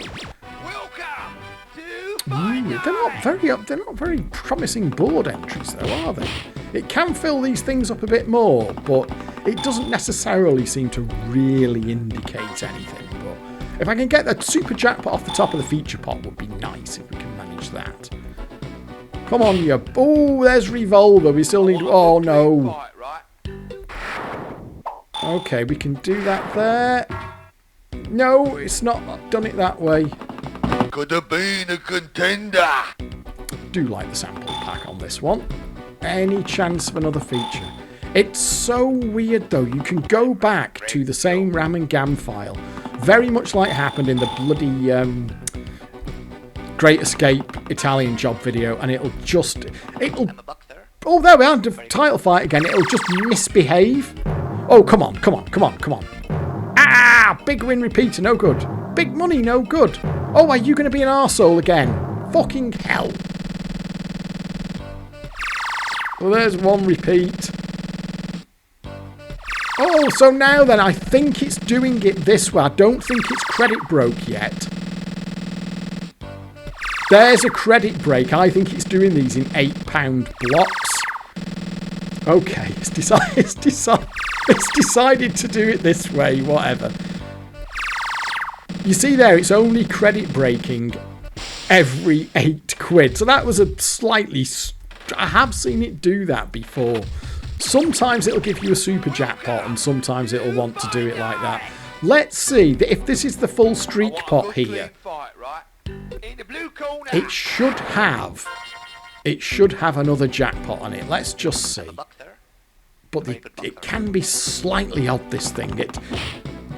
they're not very promising board entries though, are they? It can fill these things up a bit more, but it doesn't necessarily seem to really indicate anything. But if I can get the Super Jackpot off the top of the feature pot, would be nice if we can manage that. Come on, you. Oh, there's Revolver. We still need. Oh no. Okay, we can do that there. No, it's not. I've done it that way. Could have been a contender. Do like the sample pack on this one. Any chance of another feature? It's so weird though. You can go back to the same RAM+GAM file, very much like happened in the bloody Great Escape Italian job video, and it'll. Oh, there we are. Title fight again. It'll just misbehave. Oh, come on. Big win repeater, no good. Big money, no good. Oh, are you going to be an arsehole again? Fucking hell. Well, there's one repeat. Oh, so now then, I think it's doing it this way. I don't think it's credit broke yet. There's a credit break. I think it's doing these in £8 blocks. Okay, it's decided to do it this way, whatever. You see there, it's only credit breaking every £8. So that was a slightly... I have seen it do that before. Sometimes it'll give you a super jackpot, and sometimes it'll want to do it like that. Let's see if this is the full streak pot here. It should have another jackpot on it. Let's just see. But it can be slightly odd, this thing.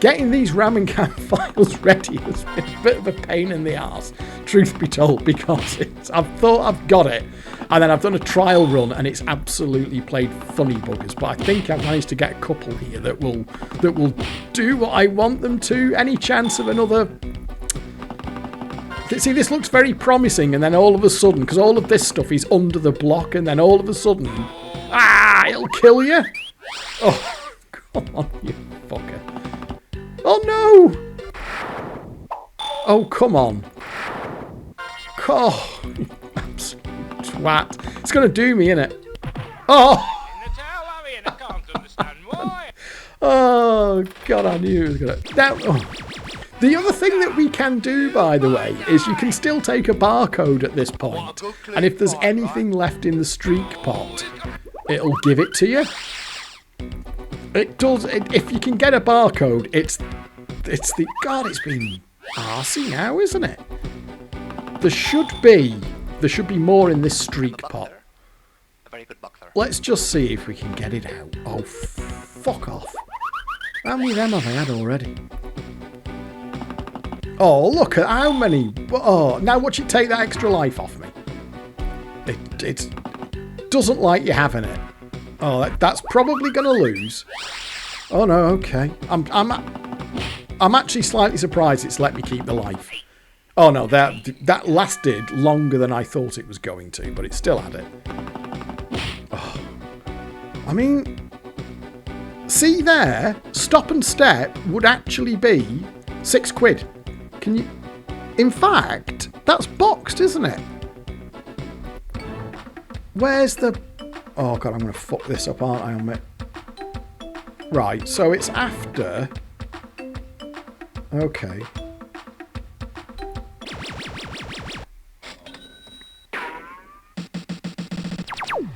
Getting these RAM+GAM files ready has been a bit of a pain in the arse, truth be told, because I've thought I've got it, and then I've done a trial run and it's absolutely played funny buggers. But I think I've managed to get a couple here that will do what I want them to. Any chance of another? See, this looks very promising, and then all of a sudden, because all of this stuff is under the block, and then all of a sudden, it'll kill you. Oh, come on, you fucker. Oh no! Oh, come on. Oh, you absolute twat. It's going to do me, innit? Oh! Oh, God, I knew it was going to... The other thing that we can do, by the way, is you can still take a barcode at this point, and if there's anything left in the streak pot, it'll give it to you. It does. If you can get a barcode, it's the... God, it's been arsey now, isn't it? There should be more in this streak pot. Let's just see if we can get it out. Oh, fuck off. How many of them have I had already? Oh, look at how many. Oh, now watch it take that extra life off me. It doesn't like you having it. Oh, that's probably going to lose. Oh no, okay. I'm actually slightly surprised it's let me keep the life. Oh no, that lasted longer than I thought it was going to, but it still had it. Oh. I mean, see there, stop and step would actually be £6. Can you? In fact, that's boxed, isn't it? Where's the? Oh god, I'm going to fuck this up, aren't I? On it. Right, so it's after. Okay.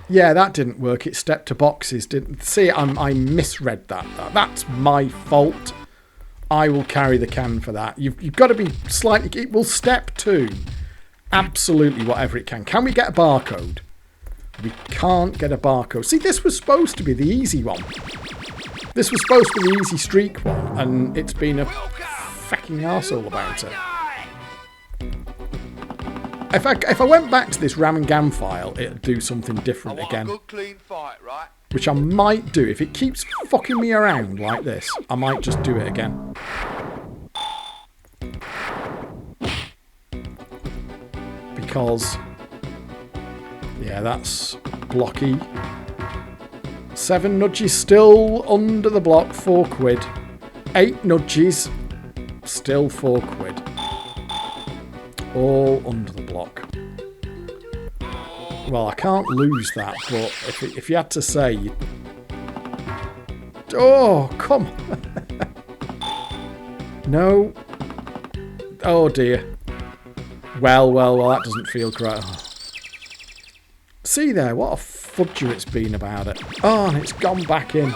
Yeah, that didn't work. It stepped to boxes. Didn't see? I misread that. That's my fault. I will carry the can for that. You've got to be slightly. It will step to absolutely whatever it can. Can we get a barcode? We can't get a barcode. See, this was supposed to be the easy one. This was supposed to be the easy streak one, and it's been a fucking arsehole about it. If I went back to this RAM+GAM file, it'd do something different again. Good, clean fight, right? Which I might do. If it keeps fucking me around like this, I might just do it again. Because, yeah, that's blocky. 7 nudges still under the block, £4. 8 nudges, still £4. All under the block. Well, I can't lose that, but if you had to say... Oh, come on. No. Oh, dear. Well, that doesn't feel great. Oh. See there, what a fudger it's been about it. Oh, and it's gone back in.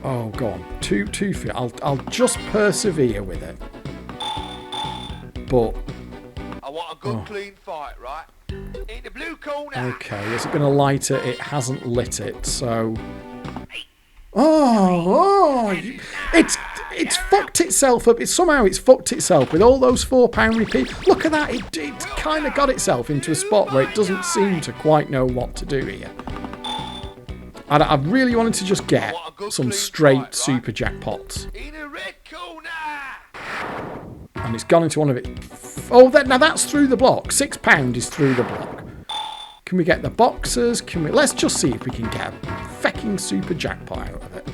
Oh, go on. Two feet. I'll just persevere with it. But I want a good clean fight, right? In the blue corner. Okay, is it going to light it? It hasn't lit it, so. Oh, it's fucked itself up. Somehow it's fucked itself with all those £4 repeats. Look at that. It kind of got itself into a spot where it doesn't seem to quite know what to do here. I really wanted to just get some straight super jackpots. And it's gone into one of it. Oh, now that's through the block. £6 is through the block. Can we get the boxes? Let's just see if we can get a fecking super jackpot out of it.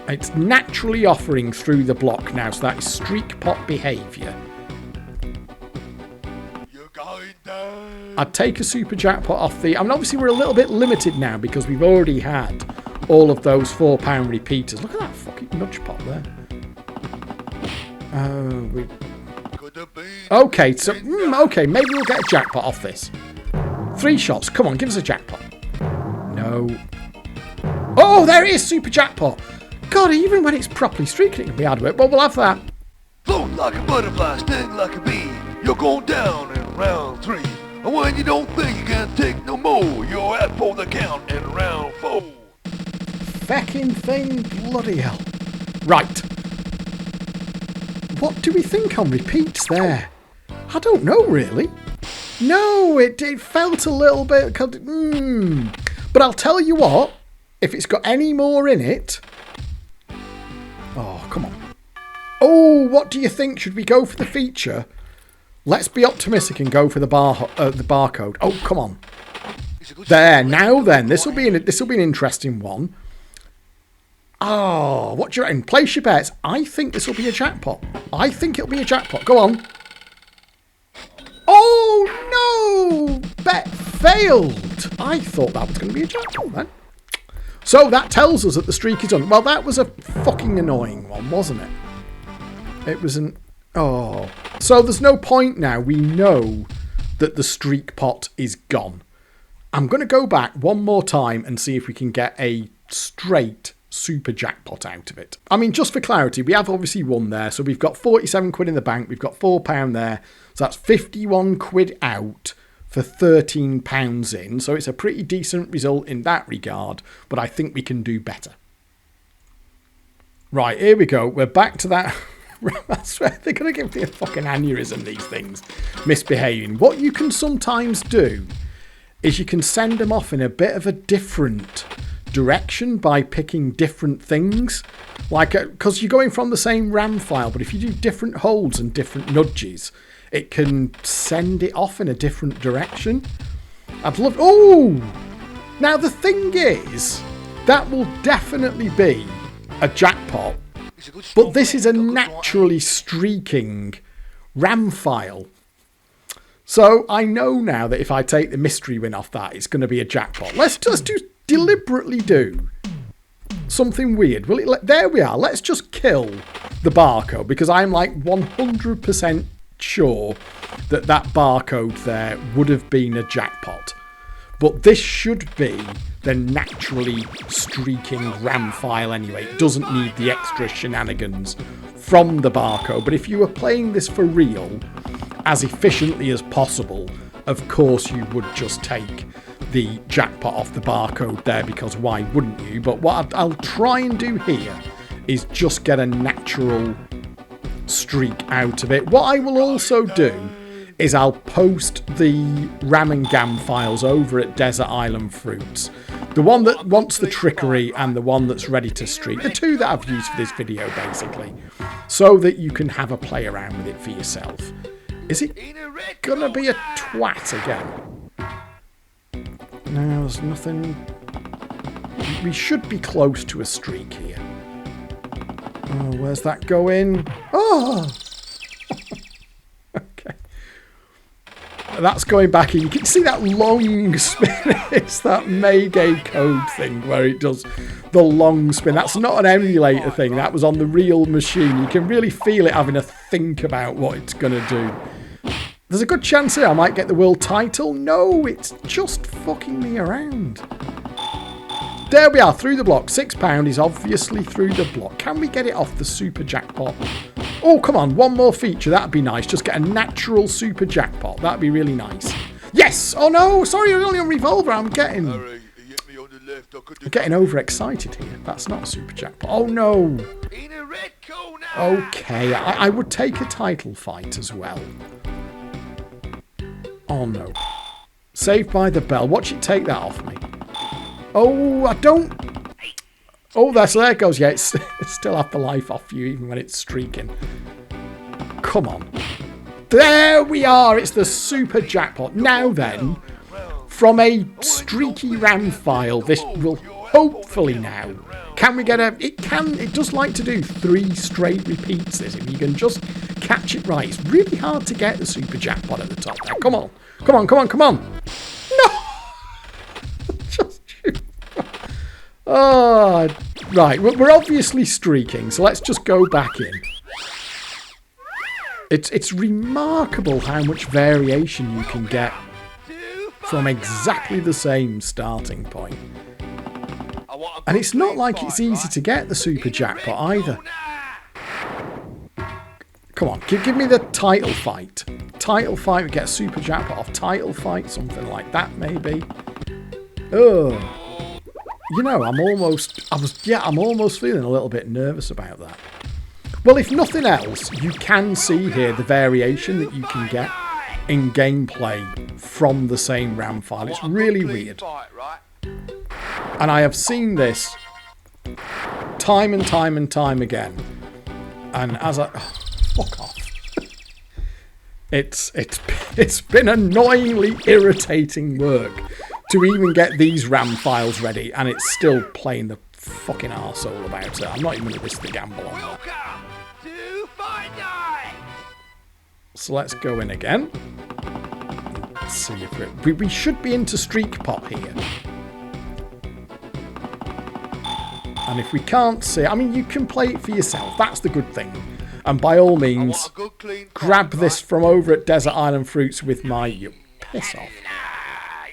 It's naturally offering through the block now, so that is streak pot behaviour. I'd take a super jackpot off the... I mean, obviously we're a little bit limited now because we've already had all of those £4 repeaters. Look at that fucking nudge pot there. Okay, so... okay, maybe we'll get a jackpot off this. 3 shots. Come on, give us a jackpot. No. Oh, there it is, super jackpot. God, even when it's properly streaking, it can be hard work. But we'll have that. Float like a butterfly, sting like a bee. You're going down in round 3. And when you don't think you can take no more, you're at for the count in round 4. Fecking thing, bloody hell. Right. What do we think on repeats there? I don't know, really. No, it felt a little bit... But I'll tell you what, if it's got any more in it... Oh, come on. Oh, what do you think? Should we go for the feature? Let's be optimistic and go for the barcode. Oh, come on. There, now then. This will be an interesting one. Oh, what do you reckon? Place your bets. I think this will be a jackpot. I think it'll be a jackpot. Go on. Oh, no! Bet failed. I thought that was going to be a jackpot then. So that tells us that the streak is on. Well, that was a fucking annoying one, wasn't it? It was an... Oh. So there's no point now. We know that the streak pot is gone. I'm going to go back one more time and see if we can get a straight super jackpot out of it. I mean, just for clarity, we have obviously won there. So we've got 47 quid in the bank. We've got £4 there. So that's 51 quid out for £13 in. So it's a pretty decent result in that regard. But I think we can do better. Right, here we go. We're back to that I swear, they're going to give me a fucking aneurysm, these things. Misbehaving. What you can sometimes do is you can send them off in a bit of a different direction by picking different things. Like, because you're going from the same RAM file, but if you do different holds and different nudges, it can send it off in a different direction. I'd love... Oh! Now, the thing is, that will definitely be a jackpot, but this is a naturally streaking RAM file. So I know now that if I take the mystery win off that, it's going to be a jackpot. Let's just deliberately do something weird. Well, there we are. Let's just kill the barcode, because I'm like 100% sure that that barcode there would have been a jackpot. But this should be the naturally streaking RAM file anyway. It doesn't need the extra shenanigans from the barcode. But if you were playing this for real, as efficiently as possible, of course you would just take the jackpot off the barcode there, because why wouldn't you? But what I'll try and do here is just get a natural streak out of it. What I will also do is I'll post the RAM+GAM files over at Desert Island Fruits. The one that wants the trickery and the one that's ready to streak. The two that I've used for this video, basically. So that you can have a play around with it for yourself. Is it gonna be a twat again? No, there's nothing... We should be close to a streak here. Oh, where's that going? Oh! Okay. That's going back in. You can see that long spin. It's that Maygay code thing where it does the long spin. That's not an emulator thing. That was on the real machine. You can really feel it having a think about what it's going to do. There's a good chance here I might get the world title. No, it's just fucking me around. There we are, through the block. £6 is obviously through the block. Can we get it off the Super Jackpot? Oh, come on, one more feature. That'd be nice. Just get a natural Super Jackpot. That'd be really nice. Yes! Oh, no, sorry, you're only on Revolver. I'm getting overexcited here. That's not a Super Jackpot. Oh, no. Okay, I would take a title fight as well. Oh, no. Saved by the Bell. Watch it take that off me. Oh, I don't... Oh, so there it goes. Yeah, it's still half the life off you, even when it's streaking. Come on. There we are. It's the Super Jackpot. Now then, from a streaky RAM file, this will hopefully now... Can we get a... It does like to do 3 straight repeats, this, if you can just catch it right. It's really hard to get the Super Jackpot at the top there. Come on. Come on, come on, come on. No! Oh, right. We're obviously streaking, so let's just go back in. It's remarkable how much variation you can get from exactly the same starting point. And it's not like it's easy to get the Super Jackpot either. Come on, give me the title fight. Title fight, we get a Super Jackpot off title fight, something like that maybe. Oh. You know, I'm almost feeling a little bit nervous about that. Well, if nothing else, you can see here the variation that you can get in gameplay from the same RAM file. It's really weird. And I have seen this time and time and time again. And as I... Oh, fuck off. It's been annoyingly irritating work to even get these RAM files ready, and it's still playing the fucking arsehole about it. I'm not even going to risk the gamble on that. So let's go in again. Let's see if we should be into Streak Pot here. And if we can't see, I mean, you can play it for yourself. That's the good thing. And by all means, grab this from over at Desert Island Fruits with my... You piss off.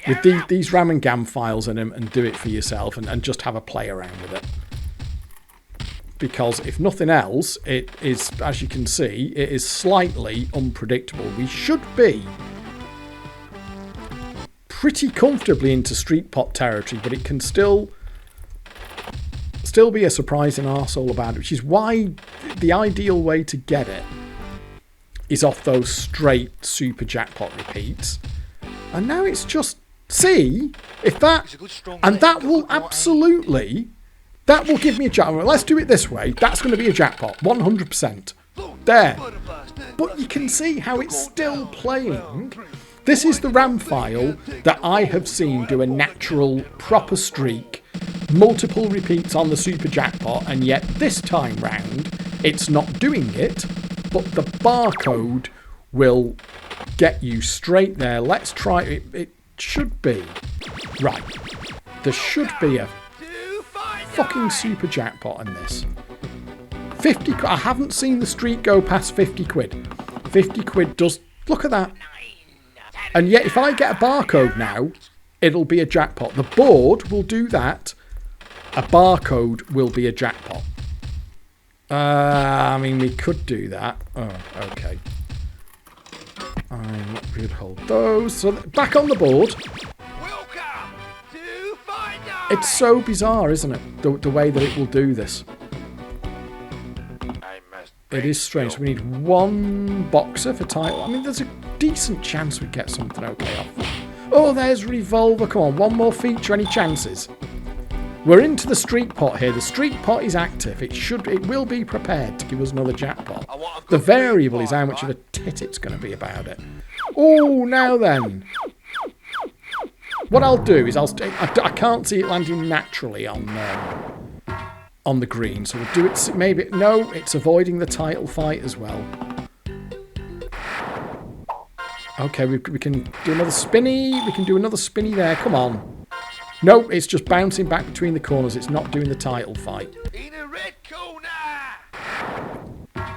With these RAM+GAM files in them, and do it for yourself and just have a play around with it. Because if nothing else, it is, as you can see, it is slightly unpredictable. We should be pretty comfortably into Streak Pot territory, but it can still still be a surprising arsehole about it, which is why the ideal way to get it is off those straight super jackpot repeats. And now it's just, see, if that, and that will absolutely, that will give me a jackpot. Let's do it this way. That's going to be a jackpot, 100%. There. But you can see how it's still playing. This is the RAM file that I have seen do a natural, proper streak, multiple repeats on the super jackpot, and yet this time round, it's not doing it, but the barcode will get you straight there. Let's try it. It should be. Right. There should be a fucking super jackpot in this. 50 quid. I haven't seen the streak go past 50 quid. 50 quid does. Look at that. And yet, if I get a barcode now, it'll be a jackpot. The board will do that. A barcode will be a jackpot. I mean, we could do that. Oh, okay. I'm not going to hold those. So back on the board. It's so bizarre, isn't it? The way that it will do this. It is strange. We need one boxer for title. I mean, there's a decent chance we get something okay off. Oh, there's Revolver. Come on, one more feature. Any chances? We're into the streak pot here. The streak pot is active. It will be prepared to give us another jackpot. The variable is how much of a tit it's going to be about it. Oh, now then. What I'll do is I can't see it landing naturally on the green, so we'll do it. Maybe no, it's avoiding the title fight as well. Okay, we can do another spinny. We can do another spinny there. Come on. No, it's just bouncing back between the corners. It's not doing the title fight. In a red corner.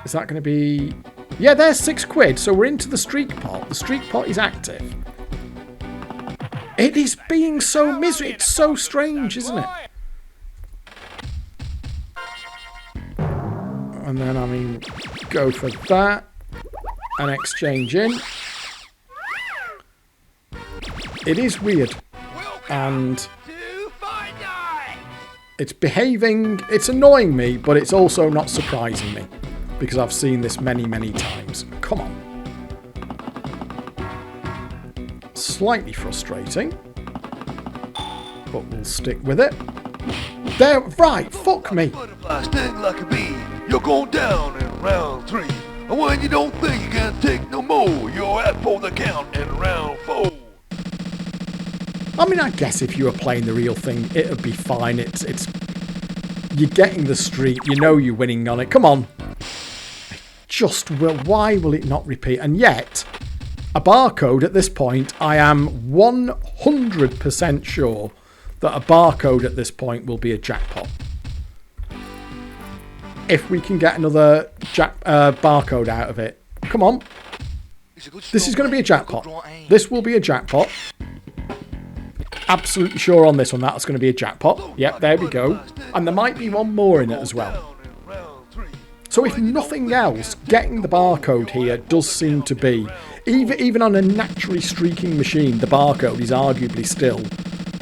Is that going to be... Yeah, there's 6 quid. So we're into the streak pot. The streak pot is active. It is being so miserable. It's so strange, isn't it? And then, I mean, go for that. And exchange in. It is weird. And it's behaving, it's annoying me, but it's also not surprising me because I've seen this many, many times. Come on. Slightly frustrating, but we'll stick with it. There, right, fuck me. Sting like a bee, you're going down in round 3. And when you don't think you can take no more, you're at for the count in round 4. I mean, I guess if you were playing the real thing, it'd be fine. It's you're getting the streak. You know you're winning on it. Come on. Just will. Why will it not repeat? And yet, a barcode at this point, I am 100% sure that a barcode at this point will be a jackpot. If we can get another barcode out of it. Come on. This is going to be a jackpot. This will be a jackpot. Absolutely sure on this one that's going to be a jackpot. Yep, there we go. And there might be one more in it as well. So if nothing else, getting the barcode here does seem to be, even on a naturally streaking machine, the barcode is arguably still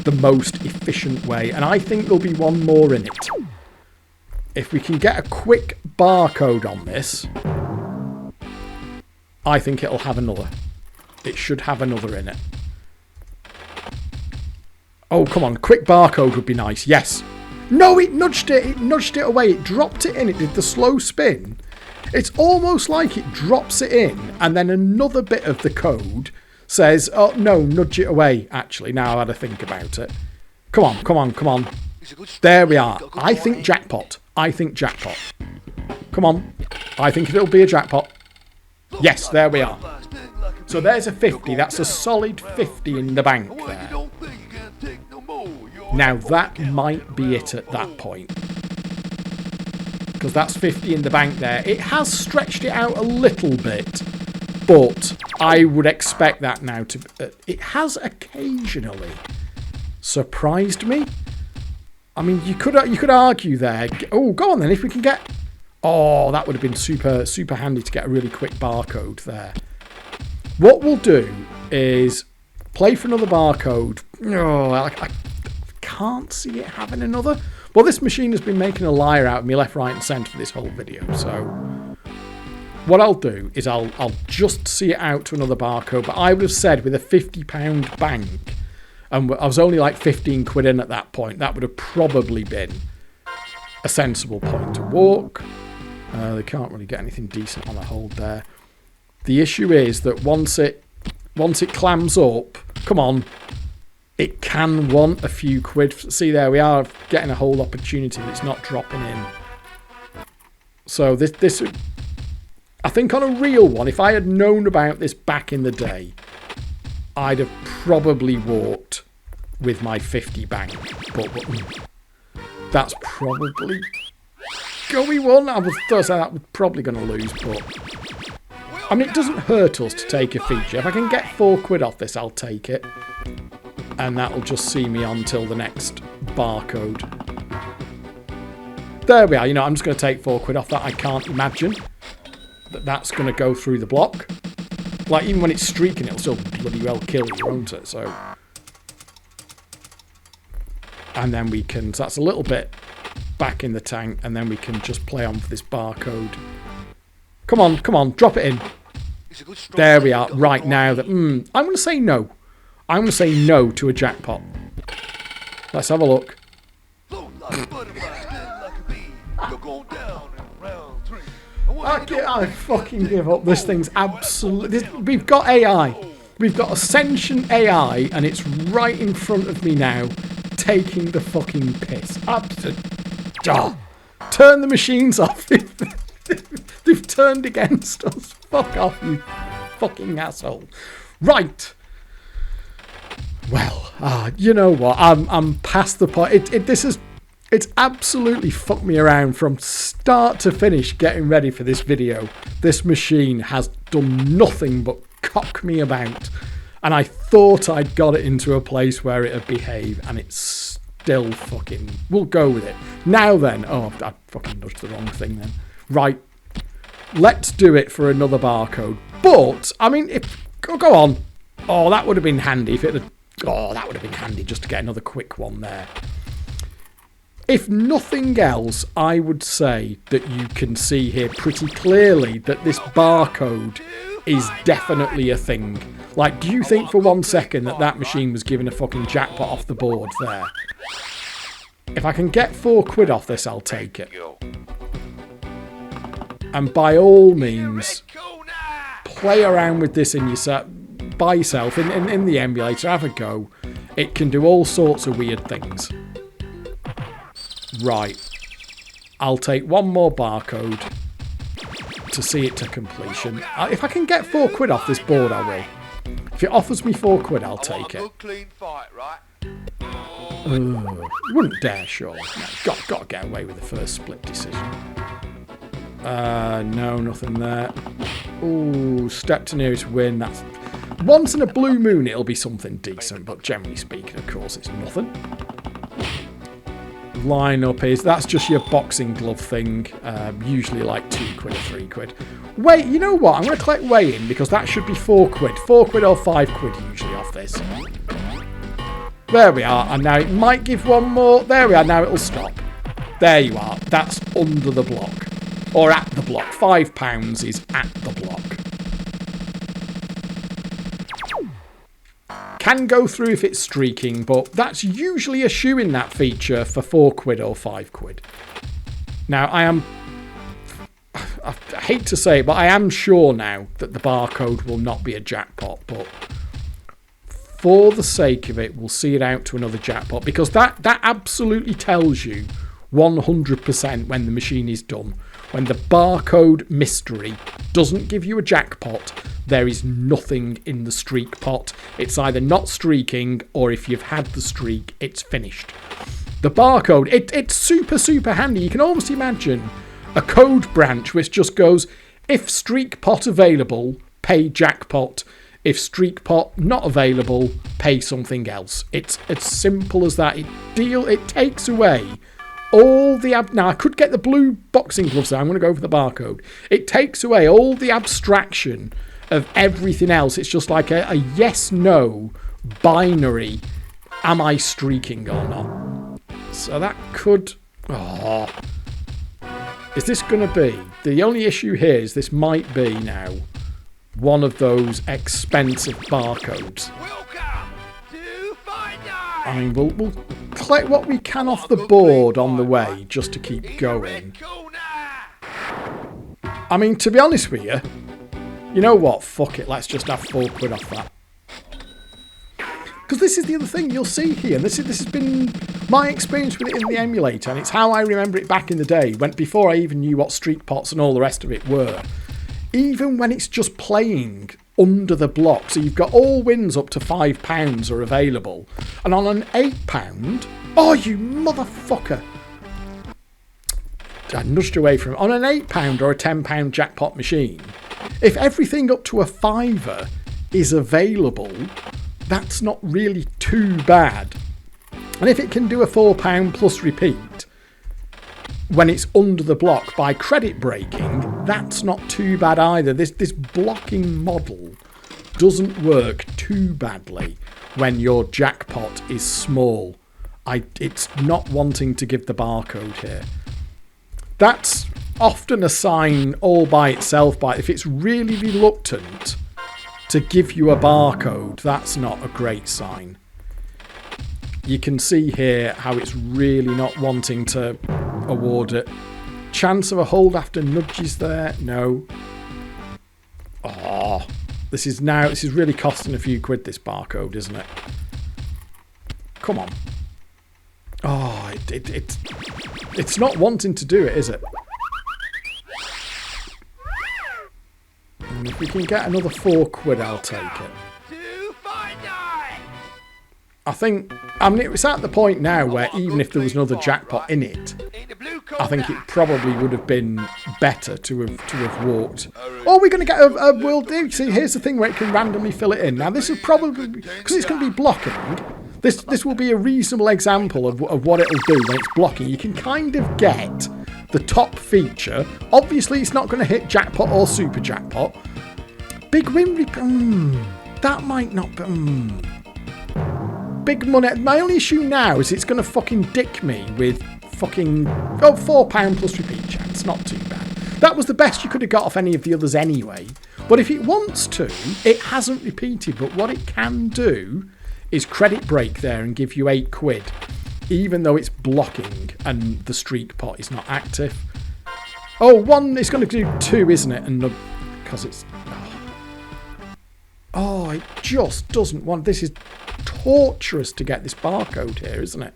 the most efficient way. And I think there'll be one more in it. If we can get a quick barcode on this, I think it'll have another. It should have another in it. Oh, come on. Quick barcode would be nice. Yes. No, it nudged it. It nudged it away. It dropped it in. It did the slow spin. It's almost like it drops it in and then another bit of the code says, oh, no, nudge it away, actually. Now I had to think about it. Come on, come on, come on. There we are. I think jackpot. I think jackpot. Come on. I think it'll be a jackpot. Yes, there we are. So there's a 50. That's a solid 50 in the bank there. Now that might be it at that point. Because that's 50 in the bank there. It has stretched it out a little bit. But I would expect that now to... it has occasionally surprised me. I mean, you could argue there. Oh, go on then. If we can get... Oh, that would have been super handy to get a really quick barcode there. What we'll do is play for another barcode. Oh, I can't see it having another. Well, this machine has been making a liar out of me left, right and centre for this whole video. So what I'll do is I'll just see it out to another barcode. But I would have said with a £50 bank, and I was only like 15 quid in at that point, that would have probably been a sensible point to walk. They can't really get anything decent on a hold there. The issue is that once it clams up, come on, it can want a few quid. See, there we are getting a whole opportunity, but it's not dropping in. So this, I think on a real one, if I had known about this back in the day, I'd have probably walked with my 50 bank. But that's probably going one. I would say that we're probably going to lose, but I mean, it doesn't hurt us to take a feature. If I can get 4 quid off this, I'll take it. And that'll just see me on till the next barcode. There we are. You know, I'm just going to take 4 quid off that. I can't imagine that that's going to go through the block. Like, even when it's streaking, it'll still bloody well kill you, won't it? So, and then we can, so that's a little bit back in the tank, and then we can just play on for this barcode. Come on, drop it in. There we are. Right now, that I'm going to say no. I'm going to say no to a jackpot. Let's have a look. I fucking give up. This thing's absolutely... We've got AI. We've got Ascension AI, and it's right in front of me now, taking the fucking piss. Turn the machines off. They've turned against us. Fuck off, you fucking asshole. Right. Well, you know what? I'm past the point. It's absolutely fucked me around from start to finish getting ready for this video. This machine has done nothing but cock me about. And I thought I'd got it into a place where it'd behave, and it's still fucking... We'll go with it. Now then... Oh, I fucking nudged the wrong thing then. Right. Let's do it for another barcode. But, I mean, if... Go on. Oh, that would have been handy if it had... Oh, that would have been handy just to get another quick one there. If nothing else, I would say that you can see here pretty clearly that this barcode is definitely a thing. Like, do you think for 1 second that that machine was giving a fucking jackpot off the board there? If I can get 4 quid off this, I'll take it. And by all means, play around with this in yourself, by yourself, in the emulator, have a go. It can do all sorts of weird things. Right. I'll take one more barcode to see it to completion. If I can get 4 quid off this board, I will. If it offers me 4 quid, I'll take it. Wouldn't dare, sure. No, got to get away with the first split decision. No, nothing there. Ooh, step to nearest win. That's once in a blue moon it'll be something decent, but generally speaking, of course, it's nothing. Line-up is, that's just your boxing glove thing, usually like 2 quid or 3 quid. Wait, you know what? I'm going to collect weigh-in because that should be 4 quid. 4 quid or 5 quid usually off this. There we are, and now it might give one more. There we are, now it'll stop. There you are. That's under the block. Or at the block. £5 is at the block. Can go through if it's streaking, but that's usually a shoe in that feature for 4 quid or 5 quid. Now, I hate to say it, but I am sure now that the barcode will not be a jackpot, but for the sake of it, we'll see it out to another jackpot, because that absolutely tells you 100% when the machine is done. When the barcode mystery doesn't give you a jackpot, there is nothing in the streak pot. It's either not streaking, or if you've had the streak, it's finished. The barcode, it's super, super handy. You can almost imagine a code branch which just goes, if streak pot available, pay jackpot. If streak pot not available, pay something else. It's as simple as that. It takes away all the... Now, I could get the blue boxing gloves there. I'm going to go for the barcode. It takes away all the abstraction of everything else. It's just like a yes-no binary. Am I streaking or not? So that could... Oh. Is this going to be... The only issue here is this might be now one of those expensive barcodes. Welcome to Finder! I mean, we'll collect what we can off the board on the way just to keep going. I mean, to be honest with you, you know what? Fuck it. Let's just have £4 off that. Because this is the other thing you'll see here. This has been my experience with it in the emulator, and it's how I remember it back in the day, before I even knew what streak pots and all the rest of it were. Even when it's just playing under the block, so you've got all wins up to £5 are available, and on an £8, oh you motherfucker! I nudged away from it. On an £8 or a £10 jackpot machine, if everything up to a £5 is available, that's not really too bad. And if it can do a £4 plus repeat when it's under the block by credit breaking, that's not too bad either. This blocking model doesn't work too badly when your jackpot is small. It's not wanting to give the barcode here. That's often a sign all by itself. If it's really reluctant to give you a barcode, that's not a great sign. You can see here how it's really not wanting to award it. Chance of a hold after nudges there? No. Oh, this is really costing a few quid, this barcode, isn't it? Come on. Oh, it's not wanting to do it, is it? And if we can get another £4, I'll take it. I mean, it's at the point now where even if there was another jackpot in it, I think it probably would have been better to have walked. Oh, we're going to get a world. See, here's the thing where it can randomly fill it in. Now, this is probably, because it's going to be blocking, this will be a reasonable example of what it'll do when it's blocking. You can kind of get the top feature. Obviously, it's not going to hit jackpot or super jackpot. Big win, that might not be... Big money. My only issue now is it's going to fucking dick me with fucking... Oh, £4 plus repeat chance. Not too bad. That was the best you could have got off any of the others anyway. But if it wants to, it hasn't repeated. But what it can do is credit break there and give you £8, even though it's blocking and the streak pot is not active. Oh, one, it's going to do 2, isn't it? And because it's... Oh, it just doesn't want... This is torturous to get this barcode here, isn't it?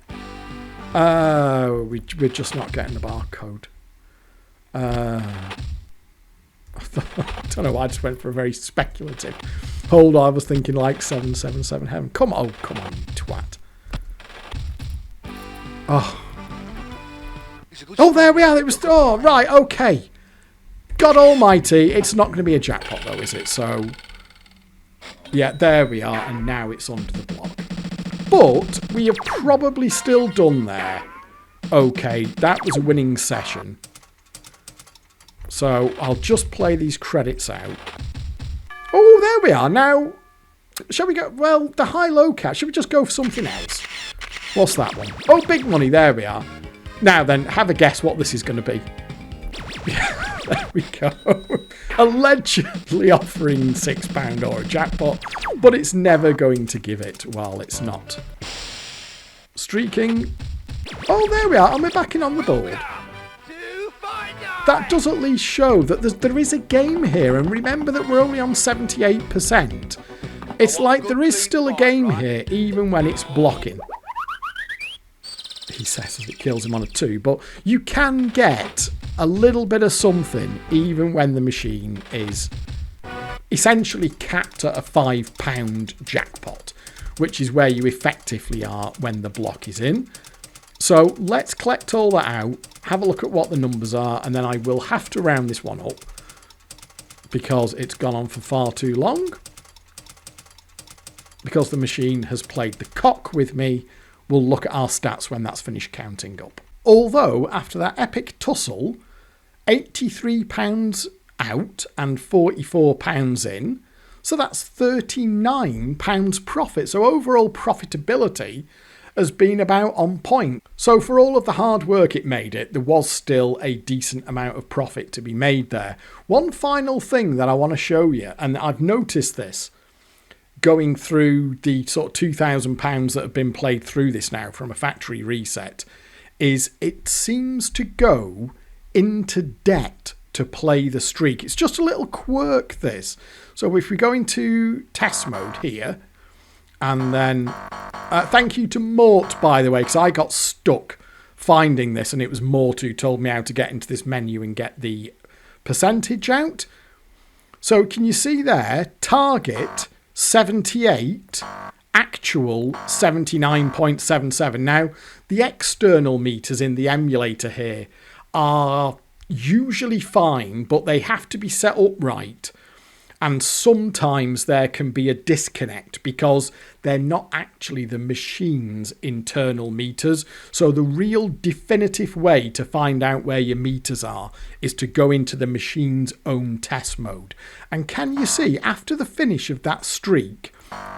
We're just not getting the barcode. I don't know why I just went for a very speculative. Hold on, I was thinking like 777 heaven. Come on, you twat. Oh, there we are. It was... Oh, right, okay. God almighty. It's not going to be a jackpot, though, is it? So... Yeah, there we are, and now it's onto the block. But we have probably still done there. Okay, that was a winning session. So I'll just play these credits out. Oh, there we are. Now, shall we go... Well, the high-low cat. Should we just go for something else? What's that one? Oh, big money. There we are. Now then, have a guess what this is going to be. There we go. Allegedly offering £6 or a jackpot, but it's never going to give it while it's not. Streaking. Oh, there we are. And we're backing on the board. That does at least show that there is a game here. And remember that we're only on 78%. It's like there is still a game here, even when it's blocking. He says it kills him on a 2, but you can get a little bit of something even when the machine is essentially capped at a £5 jackpot, which is where you effectively are when the block is in. So let's collect all that out, have a look at what the numbers are, and then I will have to round this one up because it's gone on for far too long, because the machine has played the cock with me. We'll look at our stats when that's finished counting up. Although, after that epic tussle, £83 out and £44 in. So that's £39 profit. So overall profitability has been about on point. So for all of the hard work it made there was still a decent amount of profit to be made there. One final thing that I want to show you, and I've noticed this going through the sort of £2,000 that have been played through this now from a factory reset, is it seems to go into debt to play the streak. It's just a little quirk, this. So if we go into test mode here, and then thank you to Mort, by the way, because I got stuck finding this, and it was Mort who told me how to get into this menu and get the percentage out. So can you see there, target 78, actual 79.77. Now, the external meters in the emulator here are usually fine, but they have to be set up right. And sometimes there can be a disconnect because they're not actually the machine's internal meters. So the real definitive way to find out where your meters are is to go into the machine's own test mode. And can you see, after the finish of that streak,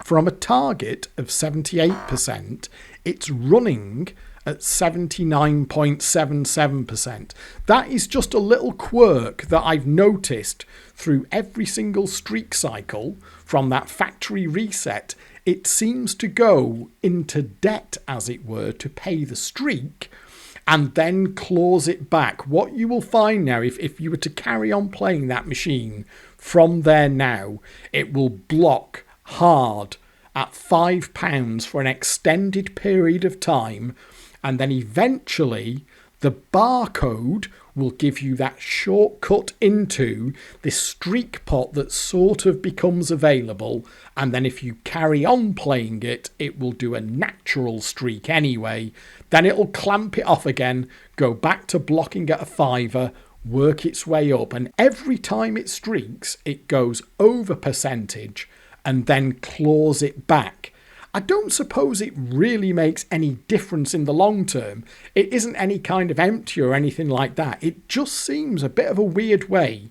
from a target of 78%, it's running at 79.77%. That is just a little quirk that I've noticed through every single streak cycle from that factory reset. It seems to go into debt, as it were, to pay the streak and then claws it back. What you will find now, if you were to carry on playing that machine from there now, it will block hard at £5 for an extended period of time, and then eventually the barcode will give you that shortcut into this streak pot that sort of becomes available, and then if you carry on playing it, it will do a natural streak anyway. Then it'll clamp it off again, go back to blocking at a £5, work its way up, and every time it streaks, it goes over percentage and then claws it back. I don't suppose it really makes any difference in the long term. It isn't any kind of empty or anything like that. It just seems a bit of a weird way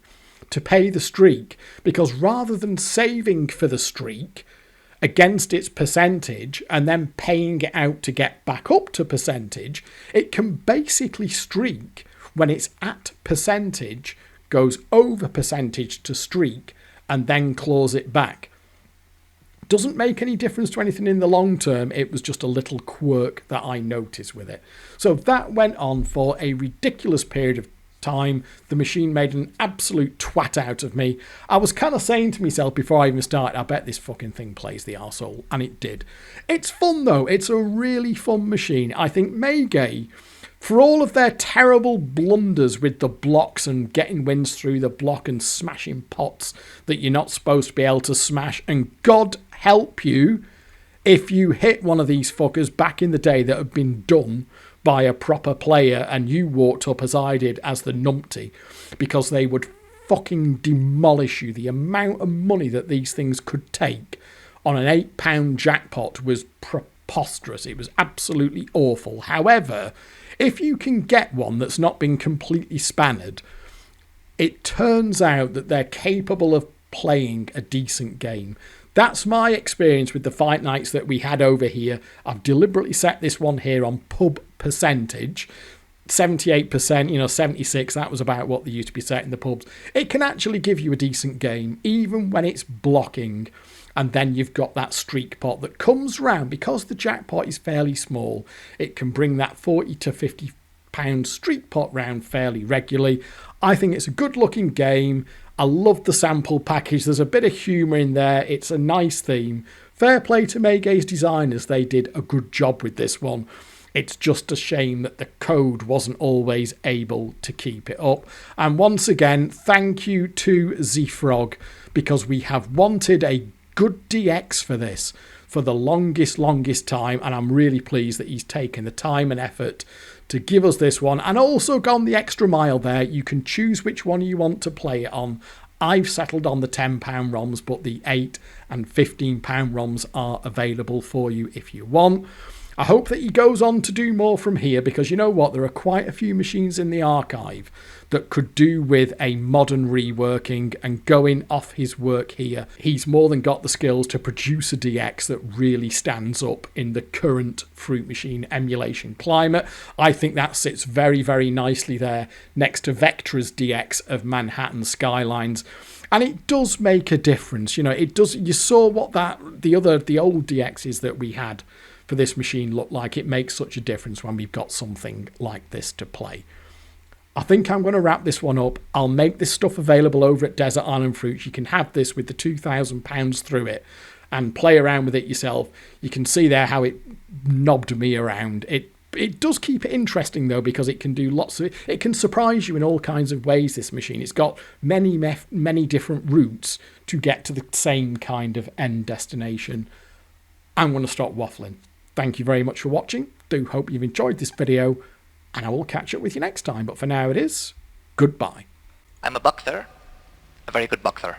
to pay the streak, because rather than saving for the streak against its percentage and then paying it out to get back up to percentage, it can basically streak when it's at percentage, goes over percentage to streak, and then claws it back. Doesn't make any difference to anything in the long term. It was just a little quirk that I noticed with it. So that went on for a ridiculous period of time. The machine made an absolute twat out of me. I was kind of saying to myself before I even started, I bet this fucking thing plays the arsehole. And it did. It's fun though. It's a really fun machine. I think Maygay, for all of their terrible blunders with the blocks and getting wins through the block and smashing pots that you're not supposed to be able to smash, and God help you if you hit one of these fuckers back in the day that had been done by a proper player and you walked up as I did as the numpty, because they would fucking demolish you. The amount of money that these things could take on an £8 jackpot was preposterous. It was absolutely awful. However, if you can get one that's not been completely spanned, it turns out that they're capable of playing a decent game. That's my experience with the fight nights that we had over here. I've deliberately set this one here on pub percentage. 78%, 76, that was about what they used to be set in the pubs. It can actually give you a decent game, even when it's blocking. And then you've got that streak pot that comes round. Because the jackpot is fairly small, it can bring that £40 to £50 streak pot round fairly regularly. I think it's a good looking game. I love the sample package. There's a bit of humour in there. It's a nice theme. Fair play to Maygay's designers. They did a good job with this one. It's just a shame that the code wasn't always able to keep it up. And once again, thank you to ZFrog, because we have wanted a good DX for this for the longest time, and I'm really pleased that he's taken the time and effort to give us this one, and also gone the extra mile there. You can choose which one you want to play it on. I've settled on the £10 ROMs, but the £8 and £15 ROMs are available for you if you want. I hope that he goes on to do more from here, because you know what? There are quite a few machines in the archive that could do with a modern reworking, and going off his work here, he's more than got the skills to produce a DX that really stands up in the current Fruit Machine emulation climate. I think that sits very, very nicely there next to Vectra's DX of Manhattan Skylines. And it does make a difference, you know, it does. You saw what the old DXs that we had for this machine look like. It makes such a difference when we've got something like this to play. I think I'm going to wrap this one up. I'll make this stuff available over at Desert Island Fruits. You can have this with the £2,000 through it and play around with it yourself. You can see there how it knobbed me around. It does keep it interesting, though, because it can do lots of it. It can surprise you in all kinds of ways, this machine. It's got many different routes to get to the same kind of end destination. I'm going to stop waffling. Thank you very much for watching. Do hope you've enjoyed this video, and I will catch up with you next time. But for now it is goodbye. I'm a boxer. A very good boxer.